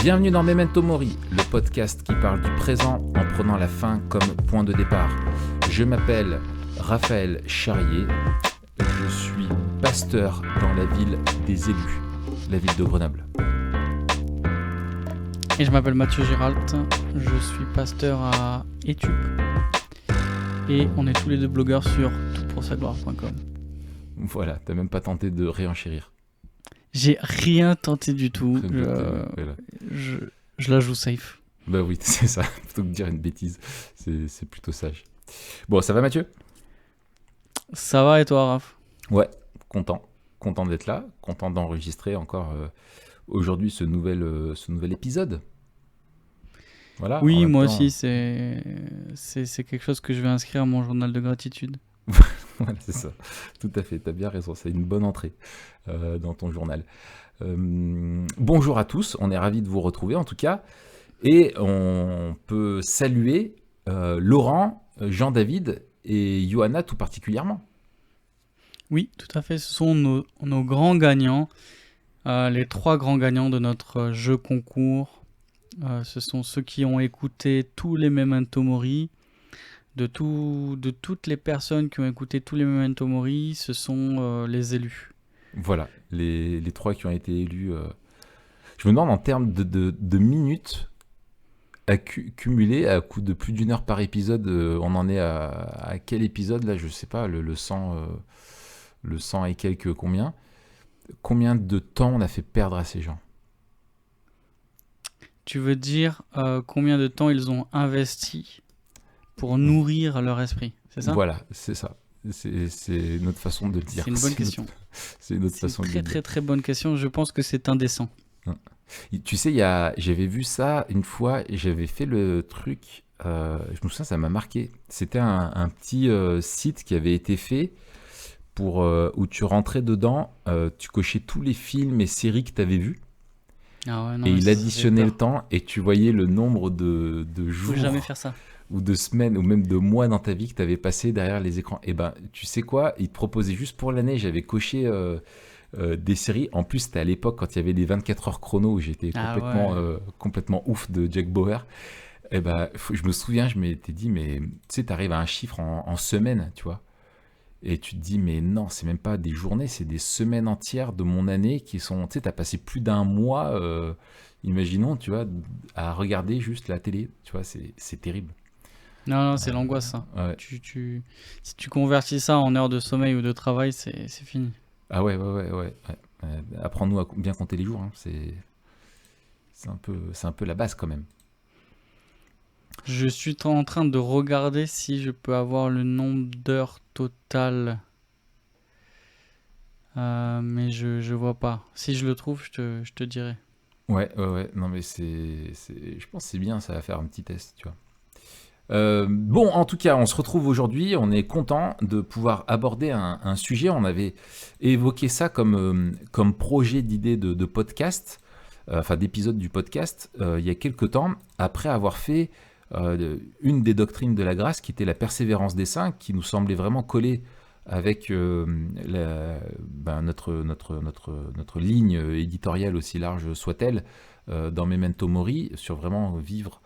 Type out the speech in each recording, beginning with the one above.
Bienvenue dans Memento Mori, le podcast qui parle du présent en prenant la fin comme point de départ. Je m'appelle Raphaël Charrier, je suis pasteur dans la ville des élus, la ville de Grenoble. Et je m'appelle Mathieu Géralt, je suis pasteur à Etup et on est tous les deux blogueurs sur toutpoursagloire.com. Voilà, t'as même pas tenté de réenchérir. J'ai rien tenté du tout, je la joue safe. Bah oui, c'est ça, plutôt que de dire une bêtise, c'est plutôt sage. Bon, ça va Mathieu ? Ça va et toi Raph ? Ouais, content d'être là, content d'enregistrer encore aujourd'hui ce nouvel épisode. Voilà, oui, moi aussi, c'est quelque chose que je vais inscrire à mon journal de gratitude. Voilà, c'est ça, tout à fait, tu as bien raison, c'est une bonne entrée dans ton journal. Bonjour à tous, on est ravis de vous retrouver en tout cas, et on peut saluer Laurent, Jean-David et Johanna tout particulièrement. Oui, tout à fait, ce sont nos grands gagnants, les 3 grands gagnants de notre jeu concours. Ce sont ceux qui ont écouté tous les Memento Mori. De toutes les personnes qui ont écouté tous les Memento Mori, ce sont les élus. Voilà, les 3 qui ont été élus. Je me demande en termes de minutes cumulées à coup de plus d'1 heure par épisode, on en est à quel épisode là ? Je sais pas, le 100 et quelques combien de temps on a fait perdre à ces gens ? Tu veux dire combien de temps ils ont investi pour nourrir leur esprit, c'est ça ? Voilà, c'est ça. C'est notre façon de le dire. C'est une bonne question. C'est notre façon de le dire. Très très bonne question. Je pense que c'est indécent. Tu sais, j'avais vu ça une fois et j'avais fait le truc. Je me souviens, ça m'a marqué. C'était un petit site qui avait été fait pour où tu rentrais dedans, tu cochais tous les films et séries que tu avais vus. Ah ouais, non, et il additionnait le temps et tu voyais le nombre de jours. Faut jamais faire ça. Ou de semaines, ou même de mois dans ta vie que tu avais passé derrière les écrans. Et ben, tu sais quoi ? Ils te proposaient juste pour l'année, j'avais coché des séries. En plus, c'était à l'époque quand il y avait les 24 heures chrono où j'étais complètement ouf de Jack Bauer. Et ben, je me souviens, je m'étais dit, mais tu sais, tu arrives à un chiffre en semaine, tu vois. Et tu te dis, mais non, c'est même pas des journées, c'est des semaines entières de mon année qui sont. Tu sais, tu as passé plus d'1 mois, imaginons, tu vois, à regarder juste la télé. Tu vois, c'est terrible. Non, c'est l'angoisse, ça. Ouais. Si tu convertis ça en heures de sommeil ou de travail, c'est fini. Ah ouais. Apprends-nous à bien compter les jours. Hein. C'est un peu la base quand même. Je suis en train de regarder si je peux avoir le nombre d'heures totales. Mais je vois pas. Si je le trouve, je te dirai. Ouais. Non mais je pense que c'est bien, ça va faire un petit test, tu vois. Bon, en tout cas, on se retrouve aujourd'hui. On est content de pouvoir aborder un sujet. On avait évoqué ça comme projet d'idée de podcast, d'épisode du podcast, il y a quelques temps, après avoir fait une des doctrines de la grâce, qui était la persévérance des saints, qui nous semblait vraiment coller avec notre ligne éditoriale, aussi large soit-elle, dans Memento Mori, sur vraiment vivre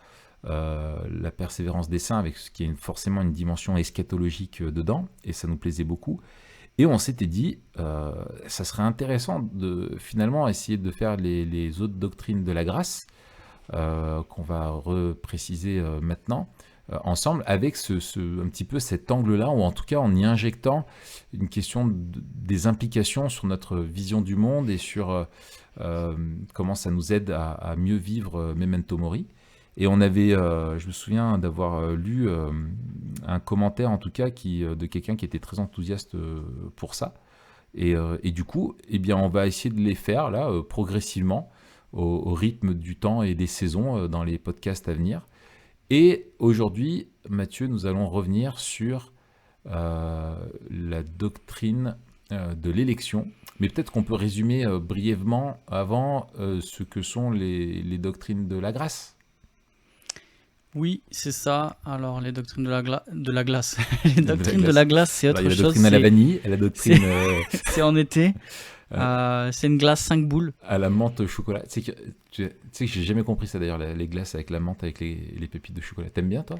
la persévérance des saints, avec ce qui est forcément une dimension eschatologique dedans, et ça nous plaisait beaucoup. Et on s'était dit, ça serait intéressant de finalement essayer de faire les autres doctrines de la grâce, qu'on va repréciser maintenant, ensemble, avec un petit peu cet angle-là, ou en tout cas en y injectant une question des implications sur notre vision du monde et sur comment ça nous aide à mieux vivre Memento Mori. Et on avait, je me souviens d'avoir lu un commentaire en tout cas de quelqu'un qui était très enthousiaste pour ça. Et du coup, eh bien, on va essayer de les faire là progressivement au rythme du temps et des saisons dans les podcasts à venir. Et aujourd'hui, Mathieu, nous allons revenir sur la doctrine de l'élection. Mais peut-être qu'on peut résumer brièvement avant ce que sont les doctrines de la grâce. Oui, c'est ça. Alors, les doctrines de la glace. Les doctrines de la glace, c'est autre chose. Il y a la doctrine à la vanille, et la doctrine... C'est en été. C'est une glace 5 boules. À la menthe au chocolat. Tu sais que j'ai jamais compris ça d'ailleurs, les glaces avec la menthe, avec les pépites de chocolat. T'aimes bien, toi?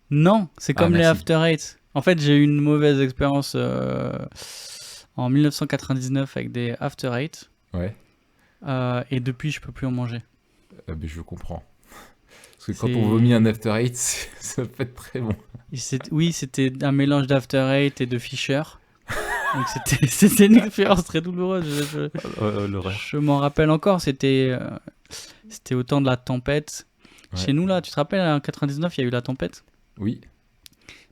Non, c'est comme les Merci. After Eight. En fait, j'ai eu une mauvaise expérience en 1999 avec des After Eight. Ouais, Et depuis, je peux plus en manger. mais je comprends. Parce que quand on vomit un After Eight, ça peut être très bon. Oui, c'était un mélange d'After Eight et de Fisher. Donc c'était une expérience très douloureuse. L'horreur. Je m'en rappelle encore. C'était au temps de la tempête. Ouais. Chez nous, là, tu te rappelles, en 99, il y a eu la tempête. Oui.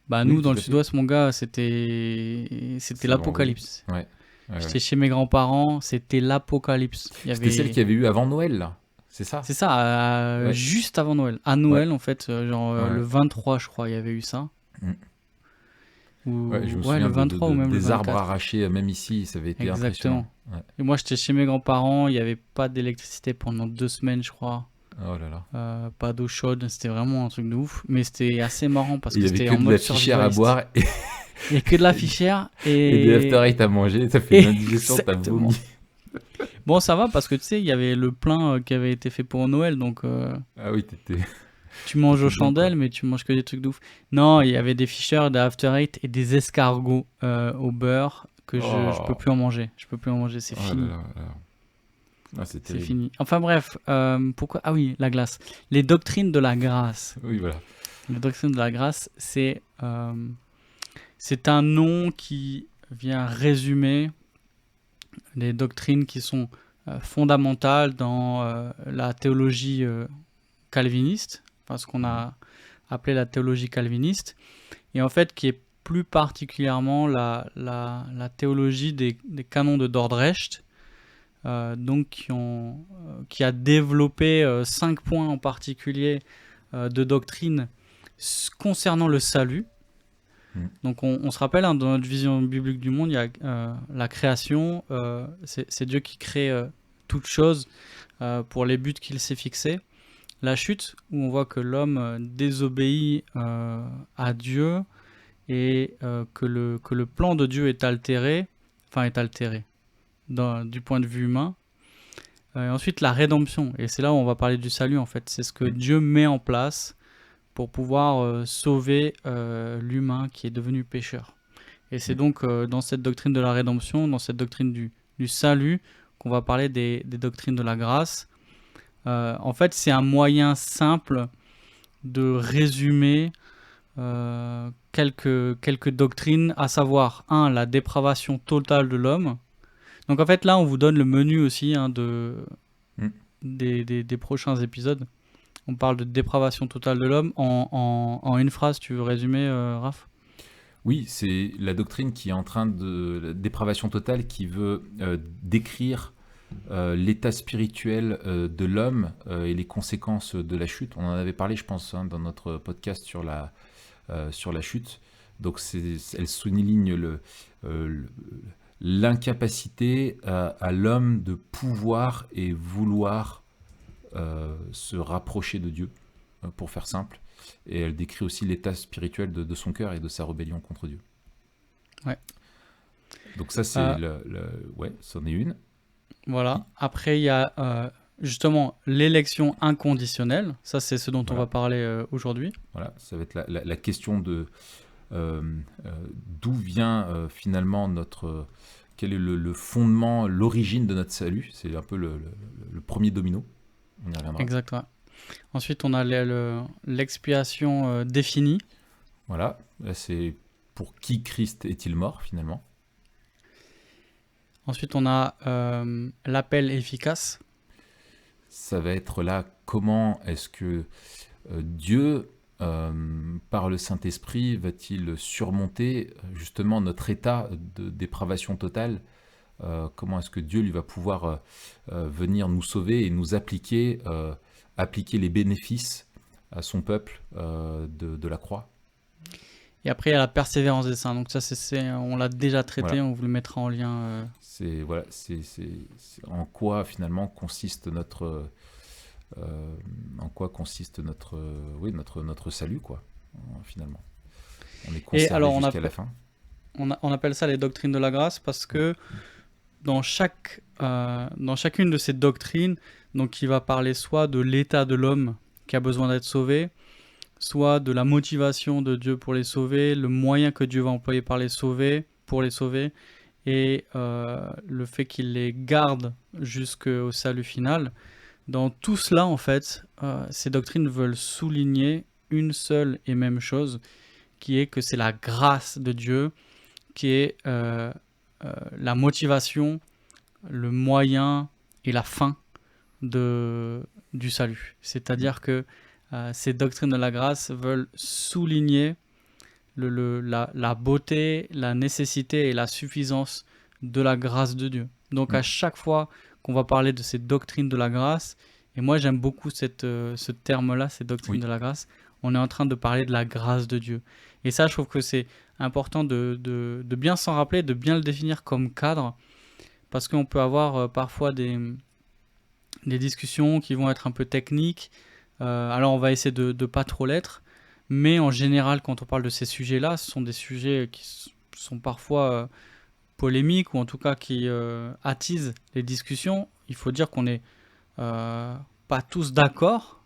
Bah, Oui, nous, tout dans à le fait. sud-ouest, mon gars, c'était l'apocalypse. Ouais. J'étais chez mes grands-parents, c'était l'apocalypse. C'était celle qu'il y avait eu avant Noël, là. C'est ça? C'est ça, Ouais. juste avant Noël. À Noël, en fait, Ouais. le 23, je crois, il y avait eu ça. Mm. Ou... Ouais, je me ouais, souviens le 23 ou même le des 24. arbres arrachés, même ici, ça avait été Exactement. impressionnant. Ouais. Et moi, j'étais chez mes grands-parents, il n'y avait pas d'électricité pendant 2 semaines, je crois. Oh là là. Pas d'eau chaude, c'était vraiment un truc de ouf. Mais c'était assez marrant parce Il que y avait c'était que en de mode la fichière à survivaliste. boire Il n'y a que de la fichière et des After Eight à manger. Ça fait une indigestion, t'as Exactement. vomi. Bon, ça va parce que tu sais, il y avait le plein qui avait été fait pour Noël, donc Ah oui, t'étais. tu manges aux T'étais dedans, chandelles, mais tu manges que des trucs de ouf. Non, il y avait des ficheurs, des After Eight et des escargots au beurre que je peux plus en manger. Je peux plus en manger, c'est Oh fini. là là là. Ah, c'est C'est terrible. fini. Enfin bref, pourquoi? Ah oui, la glace. Les doctrines de la grâce. Oui, voilà. Les doctrines de la grâce, c'est un nom qui vient résumer des doctrines qui sont fondamentales dans la théologie calviniste, enfin ce qu'on a appelé la théologie calviniste, et en fait qui est plus particulièrement la théologie des canons de Dordrecht, donc qui a développé 5 points en particulier de doctrine concernant le salut. Donc on se rappelle, hein, dans notre vision biblique du monde, il y a la création, c'est Dieu qui crée toute chose pour les buts qu'il s'est fixés. La chute, où on voit que l'homme désobéit à Dieu et que le plan de Dieu est altéré du point de vue humain. Et ensuite la rédemption, et c'est là où on va parler du salut en fait, c'est ce que Dieu met en place pour pouvoir sauver l'humain qui est devenu pécheur. Et c'est donc dans cette doctrine de la rédemption, dans cette doctrine du salut, qu'on va parler des doctrines de la grâce. En fait, c'est un moyen simple de résumer quelques doctrines, à savoir, 1, la dépravation totale de l'homme. Donc en fait, là, on vous donne le menu aussi hein, des prochains épisodes. On parle de dépravation totale de l'homme. En une phrase, tu veux résumer, Raph ? Oui, c'est la doctrine qui est en train de... La dépravation totale qui veut décrire l'état spirituel de l'homme et les conséquences de la chute. On en avait parlé, je pense, hein, dans notre podcast sur la chute. Donc, elle souligne l'incapacité à l'homme de pouvoir et vouloir se rapprocher de Dieu, pour faire simple. Et elle décrit aussi l'état spirituel de son cœur et de sa rébellion contre Dieu. Ouais. Donc ça, c'est ouais, c'en est une. Voilà. Après, il y a justement l'élection inconditionnelle. Ça, c'est ce dont on va parler aujourd'hui. Voilà, ça va être la question de d'où vient finalement quel est le fondement, l'origine de notre salut. C'est un peu le premier domino. On y reviendra. Exact, ouais. Ensuite, on a l'expiation définie. Voilà, là, c'est pour qui Christ est-il mort finalement. Ensuite, on a l'appel efficace. Ça va être là, comment est-ce que Dieu, par le Saint-Esprit, va-t-il surmonter justement notre état de dépravation totale? Comment est-ce que Dieu lui va pouvoir venir nous sauver et nous appliquer les bénéfices à son peuple de la croix? Et après, il y a la persévérance des saints. Donc ça, on l'a déjà traité, voilà. On vous le mettra en lien. C'est en quoi finalement consiste notre salut, quoi, finalement. On est conservé jusqu'à la fin. On appelle ça les doctrines de la grâce parce que dans chacune de ces doctrines, donc il va parler soit de l'état de l'homme qui a besoin d'être sauvé, soit de la motivation de Dieu pour les sauver, le moyen que Dieu va employer pour les sauver, et le fait qu'il les garde jusqu'au salut final. Dans tout cela, en fait, ces doctrines veulent souligner une seule et même chose, qui est que c'est la grâce de Dieu qui est la motivation, le moyen et la fin du salut. C'est-à-dire que ces doctrines de la grâce veulent souligner la beauté, la nécessité et la suffisance de la grâce de Dieu. Donc à chaque fois qu'on va parler de ces doctrines de la grâce, et moi j'aime beaucoup ce terme-là, ces doctrines de la grâce, on est en train de parler de la grâce de Dieu. Et ça, je trouve que c'est important de bien s'en rappeler, de bien le définir comme cadre, parce qu'on peut avoir parfois des discussions qui vont être un peu techniques. Alors on va essayer de ne pas trop l'être, mais en général, quand on parle de ces sujets-là, ce sont des sujets qui sont parfois polémiques, ou en tout cas qui attisent les discussions. Il faut dire qu'on n'est pas tous d'accord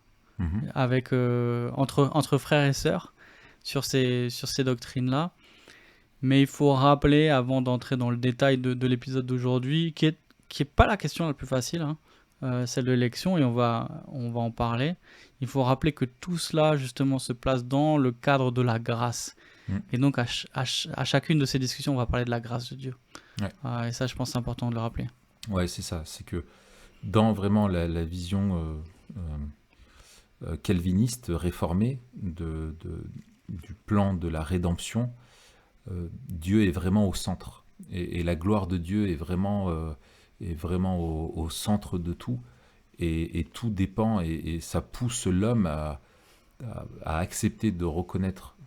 avec, entre frères et sœurs sur ces doctrines-là. Mais il faut rappeler, avant d'entrer dans le détail de l'épisode d'aujourd'hui, qui est pas la question la plus facile, celle de l'élection, et on va en parler. Il faut rappeler que tout cela, justement, se place dans le cadre de la grâce. Et donc, à chacune de ces discussions, on va parler de la grâce de Dieu. Et ça, je pense, c'est important de le rappeler. Ouais, c'est ça. C'est que dans vraiment la vision calviniste, réformée du plan de la rédemption, Dieu est vraiment au centre. Et la gloire de Dieu est vraiment au centre de tout. Et tout dépend, et ça pousse l'homme à accepter de reconnaître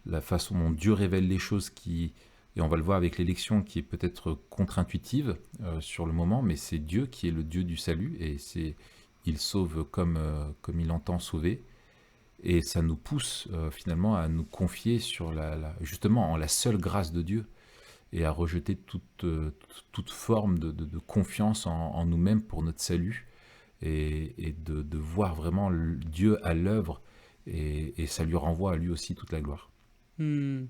la façon dont Dieu révèle les choses, et on va le voir avec l'élection, qui est peut-être contre-intuitive sur le moment, mais c'est Dieu qui est le Dieu du salut, et il sauve comme il entend sauver. Et ça nous pousse finalement à nous confier sur justement en la seule grâce de Dieu, et à rejeter toute forme de confiance en nous-mêmes pour notre salut, et de voir vraiment Dieu à l'œuvre, et ça lui renvoie à lui aussi toute la gloire. Et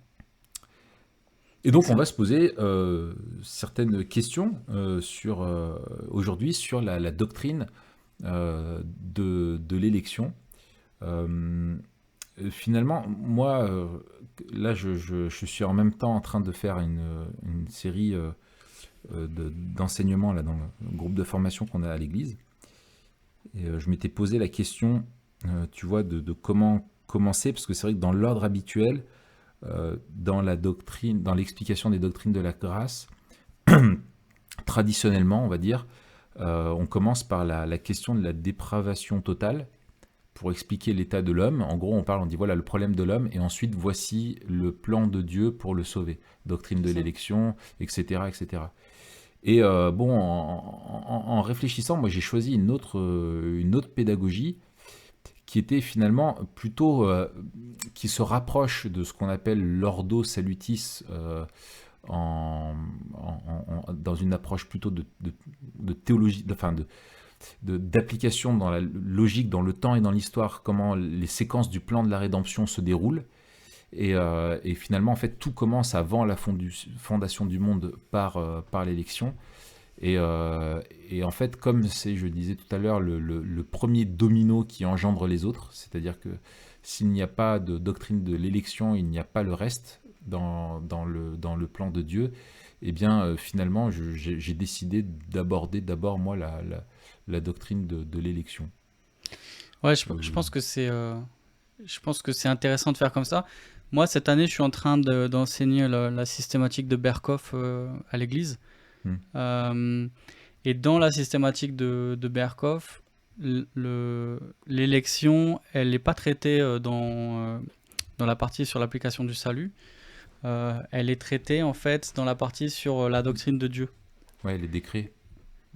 donc on va se poser certaines questions aujourd'hui sur la doctrine de l'élection. Finalement, moi, là, je suis en même temps en train de faire une série d'enseignements là, dans le groupe de formation qu'on a à l'église. Et je m'étais posé la question, tu vois, de comment commencer, parce que c'est vrai que dans l'ordre habituel, dans la doctrine, dans l'explication des doctrines de la grâce, traditionnellement, on va dire, on commence par la question de la dépravation totale, pour expliquer l'état de l'homme. En gros, on dit voilà le problème de l'homme, et ensuite voici le plan de Dieu pour le sauver. Doctrine de l'élection, etc., etc. Et en réfléchissant, moi j'ai choisi une autre pédagogie qui était finalement plutôt qui se rapproche de ce qu'on appelle l'ordo salutis, dans une approche plutôt de théologie, d'application dans la logique, dans le temps et dans l'histoire, comment les séquences du plan de la rédemption se déroulent. Et finalement, en fait, tout commence avant la fondation du monde par l'élection. Et en fait, comme je disais tout à l'heure, le premier domino qui engendre les autres, c'est-à-dire que s'il n'y a pas de doctrine de l'élection, il n'y a pas le reste dans le plan de Dieu. Et bien, finalement, j'ai décidé d'aborder d'abord, moi, la doctrine de l'élection. Ouais, je pense que c'est intéressant de faire comme ça. Moi, cette année, je suis en train d'enseigner la systématique de Berkhof à l'église. Et dans la systématique de Berkhof, l'élection, elle n'est pas traitée dans la partie sur l'application du salut. Elle est traitée, en fait, dans la partie sur la doctrine de Dieu. Ouais, les décrets.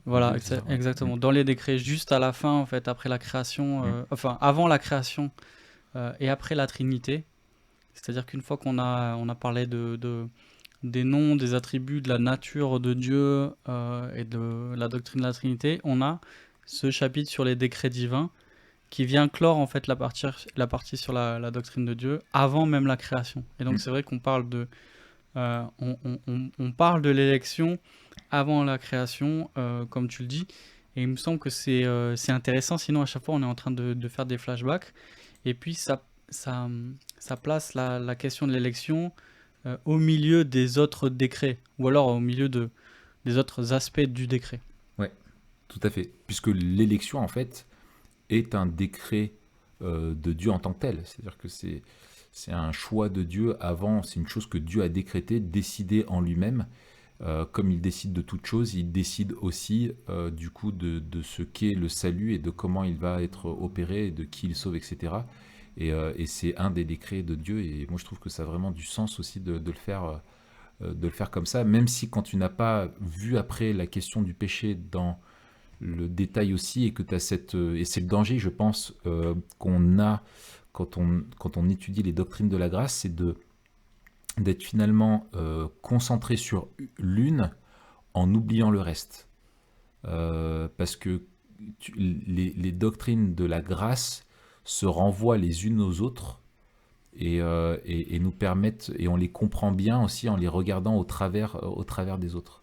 Voilà, exactement. Dans les décrets, juste à la fin, en fait, après la création, enfin, avant la création et après la Trinité. C'est-à-dire qu'une fois qu'on a parlé de des noms, des attributs, de la nature de Dieu et de la doctrine de la Trinité, on a ce chapitre sur les décrets divins qui vient clore en fait la partie sur la doctrine de Dieu avant même la création. Et donc Mm. c'est vrai qu'on parle on parle de l'élection avant la création, comme tu le dis, et il me semble que c'est intéressant, sinon à chaque fois on est en train de faire des flashbacks, et puis ça, ça place la question de l'élection au milieu des autres décrets, ou alors au milieu des autres aspects du décret. Ouais, tout à fait. Puisque l'élection, en fait, est un décret de Dieu en tant que tel. C'est-à-dire que c'est un choix de Dieu avant, c'est une chose que Dieu a décrété, décidé en lui-même. Comme il décide de toute chose, il décide aussi du coup de ce qu'est le salut et de comment il va être opéré, et de qui il sauve, etc. Et c'est un des décrets de Dieu. Et moi, je trouve que ça a vraiment du sens aussi de le faire comme ça, même si quand tu n'as pas vu après la question du péché dans le détail aussi, et que tu as et c'est le danger, je pense, qu'on a quand on étudie les doctrines de la grâce, c'est d'être finalement concentré sur l'une en oubliant le reste. Parce que les doctrines de la grâce se renvoient les unes aux autres et nous permettent, et on les comprend bien aussi en les regardant au travers des autres.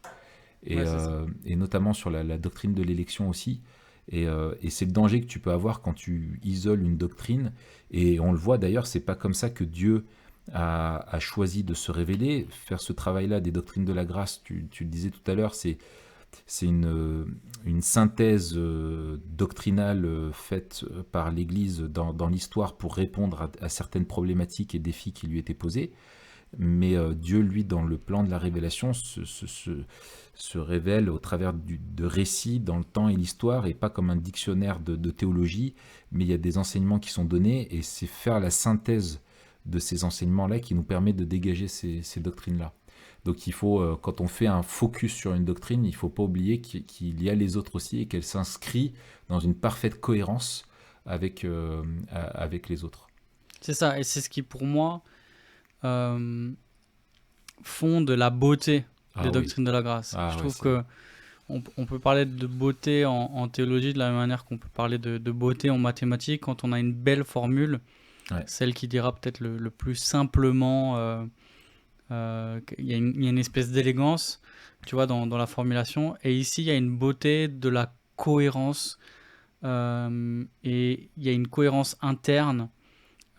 Ouais, c'est ça. Et notamment sur la doctrine de l'élection aussi. Et c'est le danger que tu peux avoir quand tu isoles une doctrine. Et on le voit d'ailleurs, c'est pas comme ça que Dieu a choisi de se révéler. Faire ce travail-là des doctrines de la grâce, tu le disais tout à l'heure, c'est une synthèse doctrinale faite par l'Église dans l'histoire pour répondre à certaines problématiques et défis qui lui étaient posés. Mais Dieu, lui, dans le plan de la révélation, se révèle au travers de récits dans le temps et l'histoire, et pas comme un dictionnaire de théologie, mais il y a des enseignements qui sont donnés, et c'est faire la synthèse de ces enseignements-là qui nous permet de dégager ces doctrines-là. Donc il faut, quand on fait un focus sur une doctrine, il ne faut pas oublier qu'il y a les autres aussi, et qu'elle s'inscrit dans une parfaite cohérence avec les autres. C'est ça, et c'est ce qui pour moi euh, font de la beauté Ah des oui, doctrines de la grâce. Je ah ouais, trouve que on peut parler de beauté en théologie de la même manière qu'on peut parler de beauté en mathématiques quand on a une belle formule, ouais, celle qui dira peut-être le plus simplement, il y a une espèce d'élégance, tu vois, dans la formulation. Et ici, il y a une beauté de la cohérence, et il y a une cohérence interne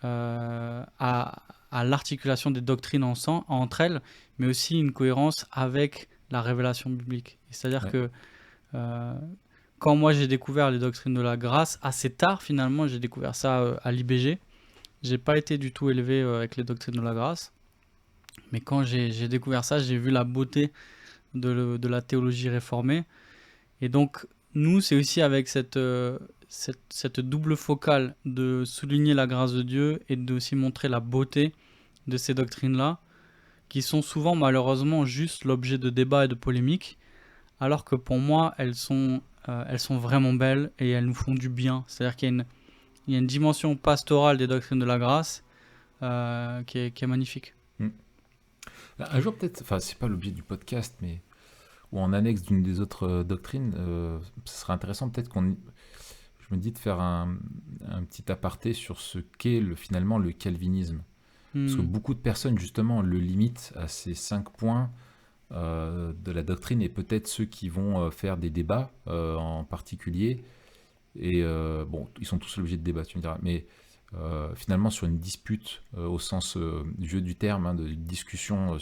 à l'articulation des doctrines entre elles, mais aussi une cohérence avec la révélation biblique. C'est-à-dire ouais. que euh, quand moi j'ai découvert les doctrines de la grâce, assez tard finalement, j'ai découvert ça à l'IBG. J'ai pas été du tout élevé avec les doctrines de la grâce, mais quand j'ai découvert ça, j'ai vu la beauté de la théologie réformée. Et donc, nous, c'est aussi avec cette double focale de souligner la grâce de Dieu et de aussi montrer la beauté de ces doctrines-là, qui sont souvent malheureusement juste l'objet de débats et de polémiques, alors que pour moi, elles sont vraiment belles et elles nous font du bien. C'est-à-dire qu'il y a une dimension pastorale des doctrines de la grâce qui est magnifique. Mm. Un jour peut-être, enfin c'est pas l'objet du podcast, mais ou en annexe d'une des autres doctrines, ce serait intéressant peut-être je me dis de faire un petit aparté sur ce qu'est finalement le calvinisme. Parce que Hmm. beaucoup de personnes justement le limitent à ces 5 points de la doctrine, et peut-être ceux qui vont faire des débats en particulier. Et bon, ils sont tous obligés de débattre, tu me diras, mais finalement sur une dispute au sens vieux du terme, hein, de discussion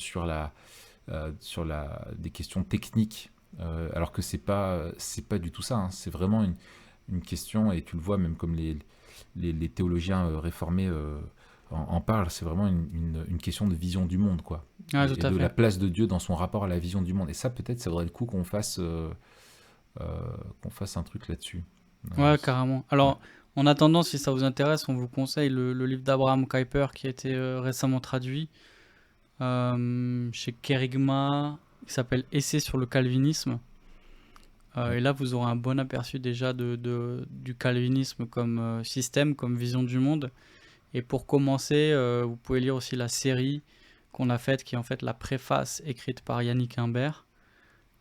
des questions techniques, alors que c'est pas du tout ça, hein. C'est vraiment une question, et tu le vois même comme les théologiens réformés en parlent, c'est vraiment une question de vision du monde, quoi, Ah, et tout à de la fait. place de Dieu dans son rapport à la vision du monde. Et ça, peut-être, ça vaudrait le coup qu'on fasse un truc là-dessus. Ouais, carrément. Ouais, Alors, en attendant, si ça vous intéresse, on vous conseille le livre d'Abraham Kuyper qui a été récemment traduit chez Kerygma, qui s'appelle Essai sur le calvinisme. ouais, Et là, vous aurez un bon aperçu déjà du calvinisme comme système, comme vision du monde. Et pour commencer, vous pouvez lire aussi la série qu'on a faite, qui est en fait la préface écrite par Yannick Imbert,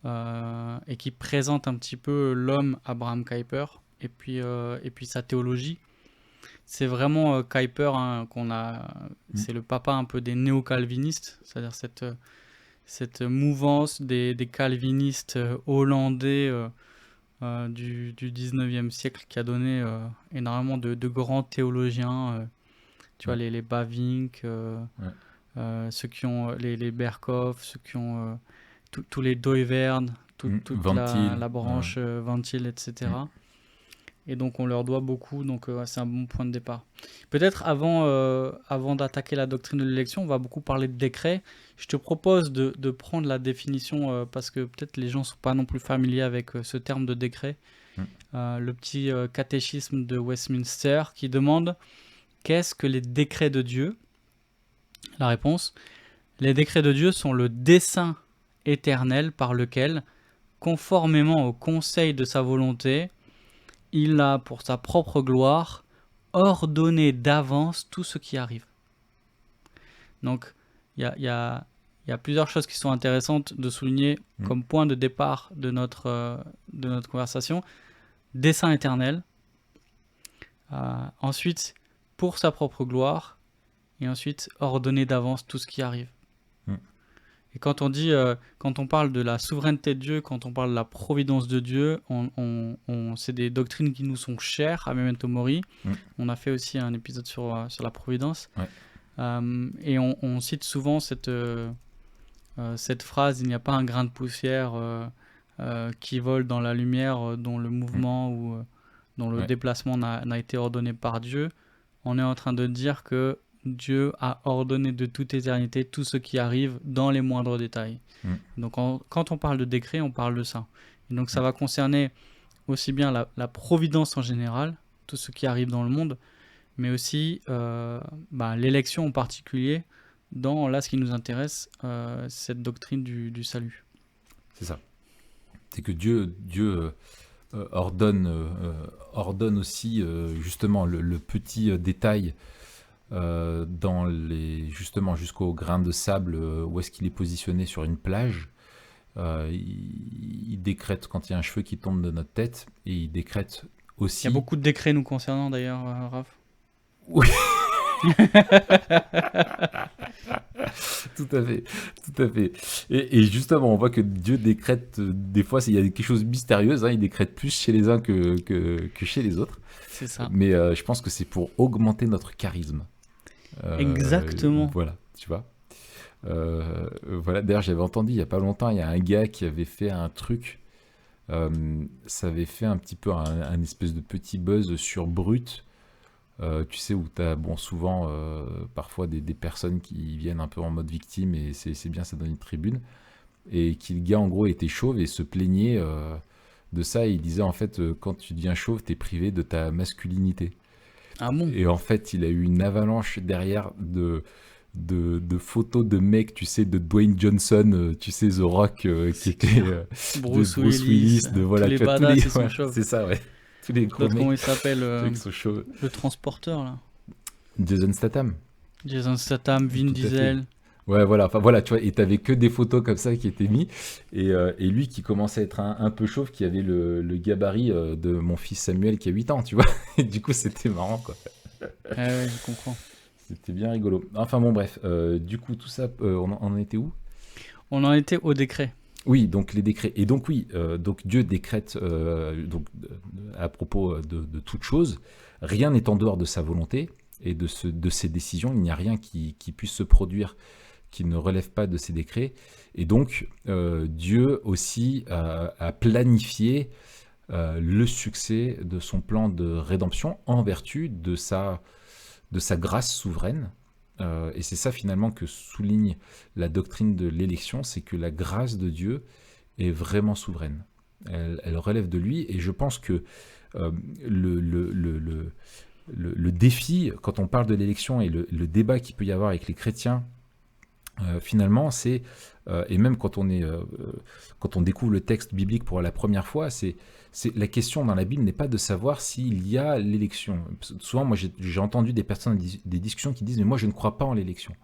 et qui présente un petit peu l'homme Abraham Kuyper, et puis sa théologie. C'est vraiment Kuyper, hein, c'est le papa un peu des néo-calvinistes, c'est-à-dire cette mouvance des calvinistes hollandais du 19e siècle qui a donné énormément de grands théologiens, tu vois, les Bavinck, ceux qui ont les Berkhoff, ceux qui ont tous les Dooyeweerd, toute la branche Van Til, etc. Et donc on leur doit beaucoup, donc c'est un bon point de départ. Peut-être avant d'attaquer la doctrine de l'élection, on va beaucoup parler de décret. Je te propose de prendre la définition, parce que peut-être les gens ne sont pas non plus familiers avec ce terme de décret. Le petit catéchisme de Westminster qui demande qu'est-ce que les décrets de Dieu ? La réponse, les décrets de Dieu sont le dessein éternel par lequel, conformément au conseil de sa volonté, il a, pour sa propre gloire, ordonné d'avance tout ce qui arrive. Donc, il y a plusieurs choses qui sont intéressantes de souligner comme point de départ de notre conversation. Dessein éternel. Ensuite, pour sa propre gloire. Et ensuite, ordonner d'avance tout ce qui arrive. Et quand on parle de la souveraineté de Dieu, quand on parle de la providence de Dieu, c'est des doctrines qui nous sont chères à Memento Mori. On a fait aussi un épisode sur la providence. Et on cite souvent cette phrase, il n'y a pas un grain de poussière qui vole dans la lumière, dont le mouvement ou dont le déplacement n'a été ordonné par Dieu. On est en train de dire que Dieu a ordonné de toute éternité tout ce qui arrive dans les moindres détails. Donc quand on parle de décret, on parle de ça. Et donc ça va concerner aussi bien la providence en général, tout ce qui arrive dans le monde, mais aussi l'élection en particulier, dans là ce qui nous intéresse, cette doctrine du salut. C'est ça. C'est que Dieu ordonne aussi justement le petit détail justement jusqu'au grain de sable, où est-ce qu'il est positionné sur une plage. Il décrète quand il y a un cheveu qui tombe de notre tête, et il décrète aussi... Il y a beaucoup de décrets nous concernant d'ailleurs, Raph. Oui. Tout à fait. Et justement, on voit que Dieu décrète, des fois, il y a quelque chose de mystérieux, hein, il décrète plus chez les uns que chez les autres. C'est ça. Mais je pense que c'est pour augmenter notre charisme. Exactement. Voilà, tu vois. Voilà. D'ailleurs, j'avais entendu il n'y a pas longtemps, il y a un gars qui avait fait un truc, ça avait fait un petit peu un espèce de petit buzz sur Brut. Tu sais, où tu as souvent parfois des personnes qui viennent un peu en mode victime, et c'est bien, ça donne une tribune. Et le gars, en gros, était chauve et se plaignait de ça. Et il disait, en fait, quand tu deviens chauve, tu es privé de ta masculinité. Ah bon ? Et en fait, il a eu une avalanche derrière de photos de mecs, tu sais, de Dwayne Johnson, tu sais, The Rock, qui était Bruce de Bruce Willis, de voilà, tous les badass, ils sont chauves. c'est ça, ouais. Tous les gros mecs. Comment il s'appelle sont chauves. le transporteur là. Jason Statham, Vin Diesel. Ouais, voilà, enfin voilà, tu vois, et t'avais que des photos comme ça qui étaient mis, et lui qui commençait à être un peu chauve, qui avait le gabarit de mon fils Samuel qui a 8 ans, tu vois, et du coup c'était marrant, quoi. Ouais, je comprends. C'était bien rigolo. Enfin bon, bref, du coup tout ça, on en était où ? On en était au décret. Oui, donc les décrets. Et donc oui, donc Dieu décrète à propos de toute chose, rien n'est en dehors de sa volonté et de ses décisions, il n'y a rien qui puisse se produire qui ne relève pas de ses décrets. Et donc Dieu aussi a planifié le succès de son plan de rédemption en vertu de sa grâce souveraine. Et c'est ça finalement que souligne la doctrine de l'élection, c'est que la grâce de Dieu est vraiment souveraine. Elle relève de lui, et je pense que le défi, quand on parle de l'élection, et le débat qu'il peut y avoir avec les chrétiens, finalement, c'est, et même quand on découvre le texte biblique pour la première fois, c'est la question dans la Bible n'est pas de savoir s'il y a l'élection. Souvent, moi, j'ai entendu des personnes, des discussions qui disent « mais moi, je ne crois pas en l'élection ».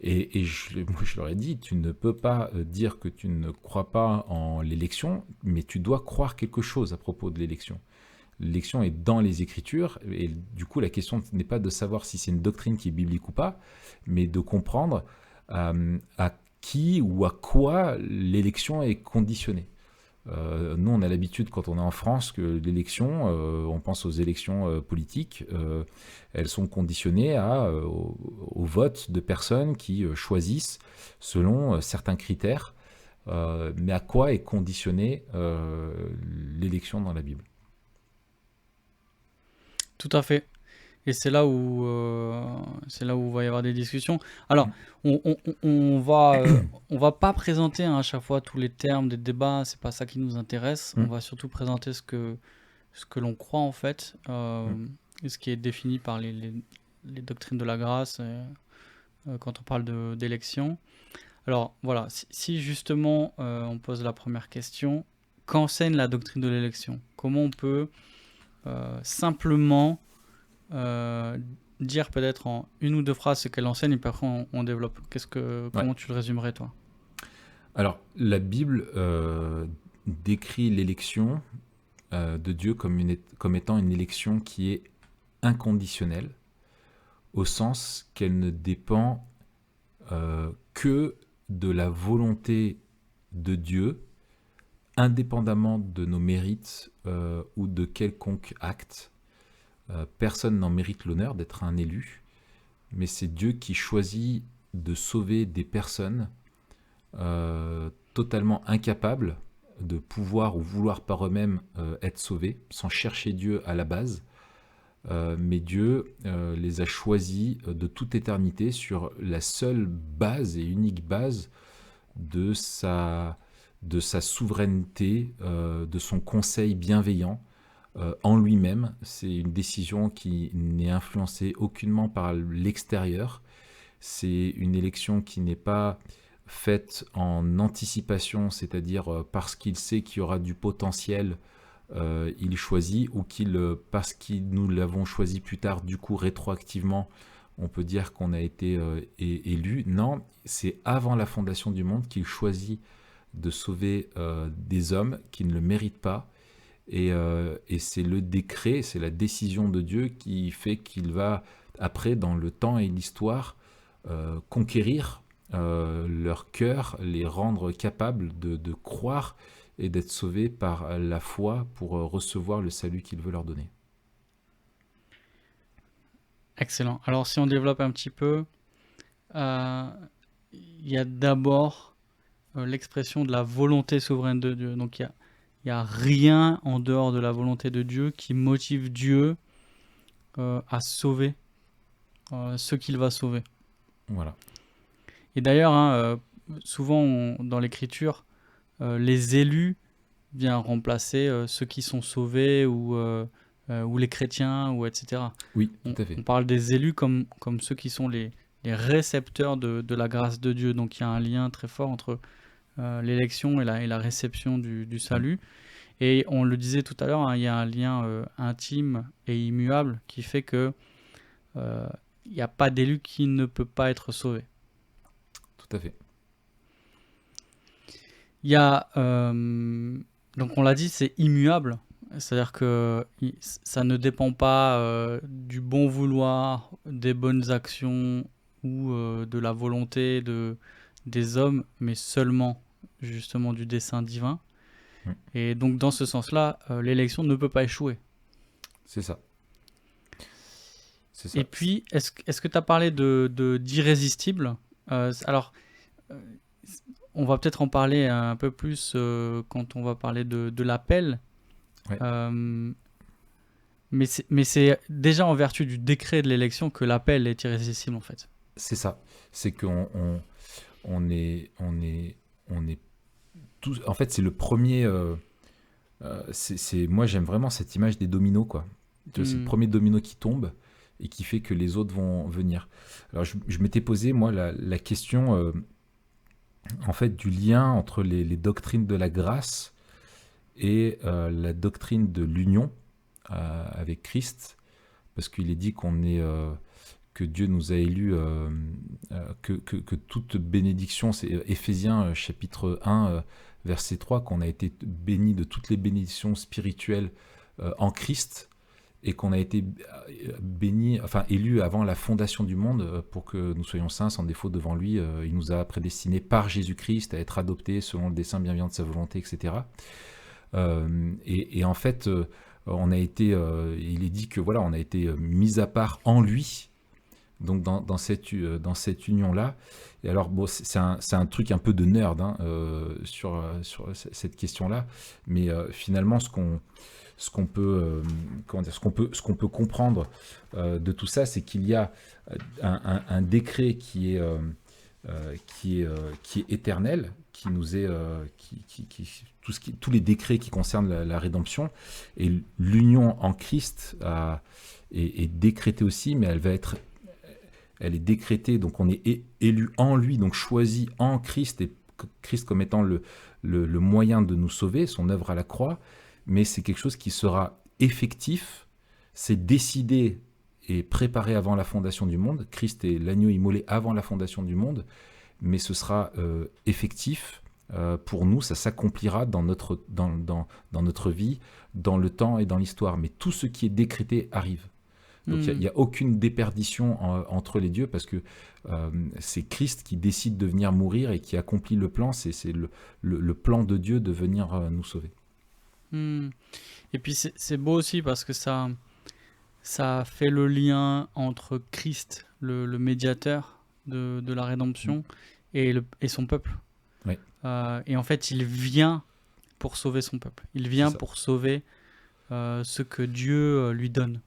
Moi, je leur ai dit, tu ne peux pas dire que tu ne crois pas en l'élection, mais tu dois croire quelque chose à propos de l'élection. L'élection est dans les Écritures, et du coup, la question n'est pas de savoir si c'est une doctrine qui est biblique ou pas, mais de comprendre à qui ou à quoi l'élection est conditionnée. Nous, on a l'habitude, quand on est en France, que l'élection, on pense aux élections politiques, elles sont conditionnées au vote de personnes qui choisissent selon certains critères. Mais à quoi est conditionnée l'élection dans la Bible? Tout à fait. Et c'est là où va y avoir des discussions. Alors, Mm. on va pas présenter à chaque fois tous les termes des débats, c'est pas ça qui nous intéresse. On Mm. va surtout présenter ce que l'on croit en fait, Mm. et ce qui est défini par les doctrines de la grâce quand on parle d'élection. Alors voilà, si justement on pose la première question, qu'enseigne la doctrine de l'élection? Comment on peut simplement dire peut-être en une ou deux phrases ce qu'elle enseigne et puis après on développe. Ouais. Comment tu le résumerais toi? Alors, la Bible décrit l'élection de Dieu comme étant une élection qui est inconditionnelle, au sens qu'elle ne dépend que de la volonté de Dieu, indépendamment de nos mérites ou de quelconque acte. Personne n'en mérite l'honneur d'être un élu, mais c'est Dieu qui choisit de sauver des personnes totalement incapables de pouvoir ou vouloir par eux-mêmes être sauvés, sans chercher Dieu à la base. Mais Dieu les a choisis de toute éternité sur la seule base et unique base de sa souveraineté, de son conseil bienveillant en lui-même. C'est une décision qui n'est influencée aucunement par l'extérieur. C'est une élection qui n'est pas faite en anticipation, c'est-à-dire parce qu'il sait qu'il y aura du potentiel, il choisit, ou parce que nous l'avons choisi plus tard, du coup rétroactivement, on peut dire qu'on a été élu. Non, c'est avant la fondation du monde qu'il choisit de sauver des hommes qui ne le méritent pas. Et c'est le décret, c'est la décision de Dieu qui fait qu'il va, après, dans le temps et l'histoire, conquérir leur cœur, les rendre capables de croire et d'être sauvés par la foi pour recevoir le salut qu'il veut leur donner. Excellent. Alors si on développe un petit peu, il y a d'abord l'expression de la volonté souveraine de Dieu. Donc il y a rien en dehors de la volonté de Dieu qui motive Dieu à sauver ceux qu'il va sauver. Voilà. Et d'ailleurs, souvent dans l'écriture, les élus viennent remplacer ceux qui sont sauvés ou les chrétiens, ou etc. Oui, tout à fait. On parle des élus comme ceux qui sont les récepteurs de la grâce de Dieu. Donc il y a un lien très fort entre l'élection et la réception du salut. Et on le disait tout à l'heure, il y a un lien intime et immuable qui fait que il n'y a pas d'élu qui ne peut pas être sauvé. Tout à fait. Il y a, donc on l'a dit, c'est immuable. C'est-à-dire que ça ne dépend pas du bon vouloir, des bonnes actions ou de la volonté des hommes, mais seulement justement du dessein divin. Et donc dans ce sens-là, l'élection ne peut pas échouer. C'est ça. Et puis, est-ce que tu as parlé d'irrésistible? Alors, on va peut-être en parler un peu plus quand on va parler de l'appel. Ouais. Mais c'est déjà en vertu du décret de l'élection que l'appel est irrésistible en fait. C'est ça. C'est qu'on est tous. En fait, c'est le premier. Moi, j'aime vraiment cette image des dominos, quoi. C'est le premier domino qui tombe et qui fait que les autres vont venir. Alors, je m'étais posé, moi, la question, en fait, du lien entre les doctrines de la grâce et la doctrine de l'union avec Christ, parce qu'il est dit que Dieu nous a élus, que toute bénédiction, c'est Éphésiens chapitre 1, verset 3, qu'on a été bénis de toutes les bénédictions spirituelles en Christ, et qu'on a été bénis, enfin élus avant la fondation du monde pour que nous soyons saints sans défaut devant lui. Il nous a prédestinés par Jésus-Christ à être adoptés selon le dessein bienveillant de sa volonté, etc. Et en fait, on a été, il est dit que voilà, on a été mis à part en lui. Donc dans cette union-là. Et alors, bon, c'est un truc un peu de nerd sur cette question-là, mais finalement, ce qu'on peut comprendre de tout ça, c'est qu'il y a un décret qui est éternel, qui nous est tous les décrets qui concernent la rédemption, et l'union en Christ est décrétée aussi, mais elle est décrétée, donc on est élu en lui, donc choisi en Christ, et Christ comme étant le moyen de nous sauver, son œuvre à la croix, mais c'est quelque chose qui sera effectif, c'est décidé et préparé avant la fondation du monde. Christ est l'agneau immolé avant la fondation du monde, mais ce sera effectif pour nous, ça s'accomplira dans notre vie, dans le temps et dans l'histoire, mais tout ce qui est décrété arrive. Donc il n'y a aucune déperdition entre les dieux, parce que c'est Christ qui décide de venir mourir et qui accomplit le plan. C'est le plan de Dieu de venir nous sauver. Et puis c'est beau aussi parce que ça fait le lien entre Christ, le médiateur de la rédemption, et son peuple. Oui. Et en fait, il vient pour sauver son peuple. Il vient pour sauver ce que Dieu lui donne.